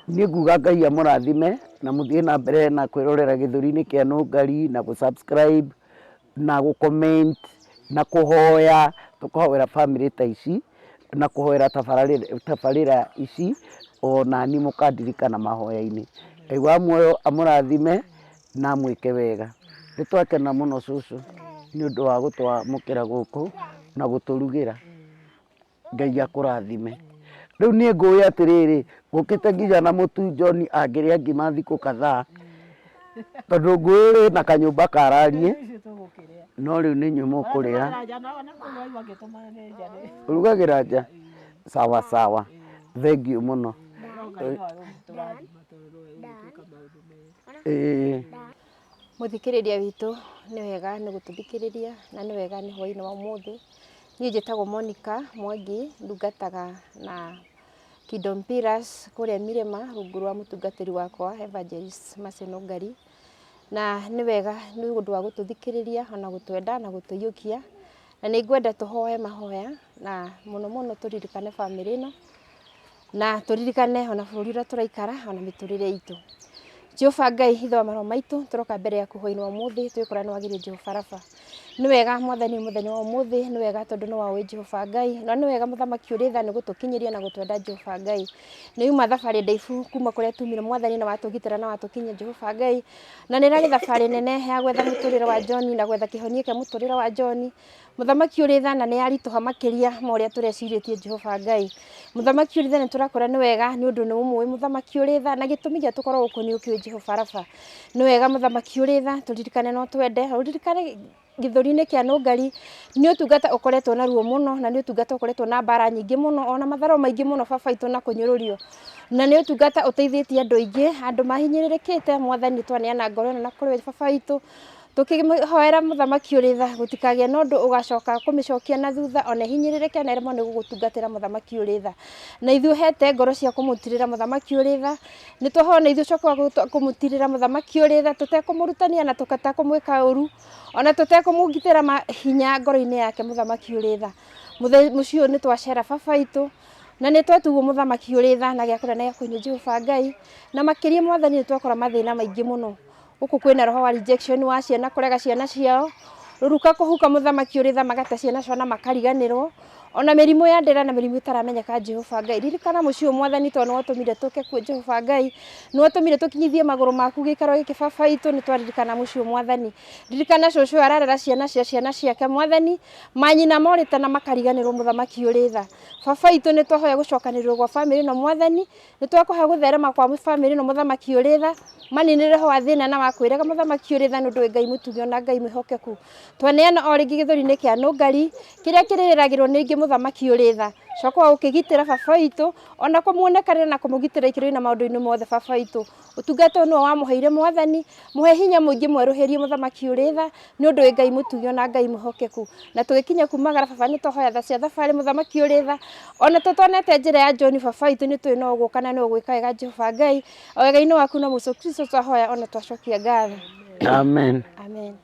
niĩ nguga Ngai amũrathime na mũthiĩ na mbere na kwĩrorera gĩthũri-inĩ kĩa Nũngari na gũ-subscribe na gũ-comment na kũhoya tũkahoera family ta ici na kũhoera tabarĩra ici ona ni mũkandirikana mahoya-inĩ. Ngai wa muoyo amũrathime na mwĩke wega. Nĩ twakena mũno cũcũ nĩ ũndũ wa gũtwamũkĩra gũkũ na gũtũrugĩra. Ngai akũrathime. Rĩu niĩ ngũĩ atĩrĩrĩ gũkĩte nginya na mũtu John angĩrĩa ngima thikũ kadhaa tondũ ngũĩ na kanyũmba kararie no rĩu nĩ inyuĩ mũkũrĩa ũrugagĩra nja sawa thank you mũno. Mũthikĩrĩria witũ nĩ wega nĩ gũtũthikĩrĩria na nĩ wega nĩ hwaĩ-inĩ wa ũmũthĩ. Niĩ njĩtagwo Monica Mwangi ndungataga na Kingdom Pillars kũrĩa Mirema rungu rwa mũtungatĩri wakwa Evangelist Mercy Nũngari, na nĩ wega nĩ ũndũ wa gũtũthikĩrĩria ona gũtwenda na gũtũiyũkia na nĩ ngwenda tũhoe mahoya na mũno tũririkane family ĩno na tũririkane ona bũrũri ũrĩa tũraikara ona mĩtũrĩre itũ. Jehova Ngai ithe wa maroho maitũ tũroka mbere yaku hwaĩ-inĩ wa ũmũthĩ twĩkora nĩ wagĩrĩire Jehova Raba. Nĩ wega mwathani mũthenya wa ũmũthĩ nĩ wega tondũ nĩ waũĩ Jehova Ngai na nĩ wega mũthamaki ũrĩ tha nĩ gũtũkinyĩria na gũtwenda Jehova Ngai. Nĩ uma thabarĩ ndaihu kuma kũrĩa tumire mwathani na watũgitĩra na watũkinyia Jehova Ngai na nĩ rarĩ thabarĩ nene ya gwetha mũtũrĩre wa John na gwetha kĩhonia kĩa mũtũrĩre wa John. Mũthamaki ũrĩ tha na nĩ aritũha makĩria ma ũrĩa tũrecirĩtie Jehova Ngai. Mũthamaki ũrĩ tha nĩ tũrakora nĩ wega nĩ ũndũ nĩ ũmũĩ mũthamaki ũrĩ tha na gĩtũmi gĩa tũkorwo gũkũ nĩ ũkĩũĩ Jehova Raba. Nĩ wega mũthamaki ũrĩ tha tũririkane no twende ũririkane gĩthũri-inĩ kĩa Nũngari nĩ ũtungata ũkoretwo na ruo mũno na nĩ ũtungata ũkoretwo na mbara nyingĩ mũno ona matharo maingĩ mũno baba itũ na kũnyũrũrio na nĩ ũtungata ũteithĩtie andũ aingĩ andũ mahinyĩrĩrĩkĩte mwathani twaneana ngoro na kũrĩ baba itũ tukihoera muthamaki uritha gutikagĩa na ũndũ ũgacoka kũmĩcokia na thutha ona hinyĩrĩrĩke na ĩremwo nĩ gũgũtungatĩra muthamaki uritha na ithuĩ hete ngoro cia kũmũtirĩra muthamaki uritha nĩ twahoya na ithuĩ coka kũmũtirĩra muthamaki uritha tũtekũmũrutania na tũtekũmwĩka ũru ona tũtekũmũgitĩra hinya ngoro-inĩ yake muthamaki uritha mũciĩ ũyũ nĩ twacera baba witũ na nĩ twetugwo muthamaki uritha na gĩa kũrĩa na gĩa kũnyua Jehova Ngai na makĩria mwathani nĩ twakora mathĩna maingĩ mũno gũkũ kwĩna roho wa rejection wa ciana kũrega ciana ciao rũruka kũhuka muthamaki uritha magate ciana ciao na makariganĩrwo ona mĩrimũ ya ndĩra na mĩrimũ ĩtaramenyeka Jehova Ngai ririkana mũciĩ mwathani tondũ nĩ watũmire tũke kwĩ Jehova Ngai nĩ watũmire tũkinyithie magũrũ maku gĩikaro gĩkĩ baba witũ nĩ twaririkana mũciĩ mwathani ririkana cũcũ ararera ciana ciake mwathani manyina morĩte na makariganĩrwo muthamaki uritha baba witũ nĩ twahoya gũcokanĩrĩrwo gwa bamĩrĩ ĩno mwathani nĩ twakũhoya gũtherema kwa bamĩrĩ ĩno muthamaki uritha maninĩre ho wa thĩna na wakwĩrega muthamaki uritha nĩ ũndũ Ngai mũtugi na Ngai mwĩhokeku twaneana o rĩngĩ gĩthũri-inĩ kĩa nũngari kĩrĩa kĩrĩragĩrwo nĩ ingĩ muthamaki uritha coka wa ũkĩgitĩra baba witũ ona kũmuonekanĩra na kũmũgitĩra ikĩro-inĩ na maũndũ-inĩ mothe baba witũ ũtungata ũyũ nĩwe wamũheire mwathani mũhe hinya mũingĩ mwerũhĩrie muthamaki uritha nĩ ũndũ Ngai mũtugi na Ngai mwĩhokeku na tũgĩkinya kumagara baba nĩ twahoya tha cia thabarĩ muthamaki uritha ona tũtonete njĩra ya John baba witũ nĩ tũĩ no ũgũka na nĩ ũgwĩka wega Jehova Ngai o wega-inĩ waku na mũico Kristo twahoya ona twacokia ngatho Amen. Amen.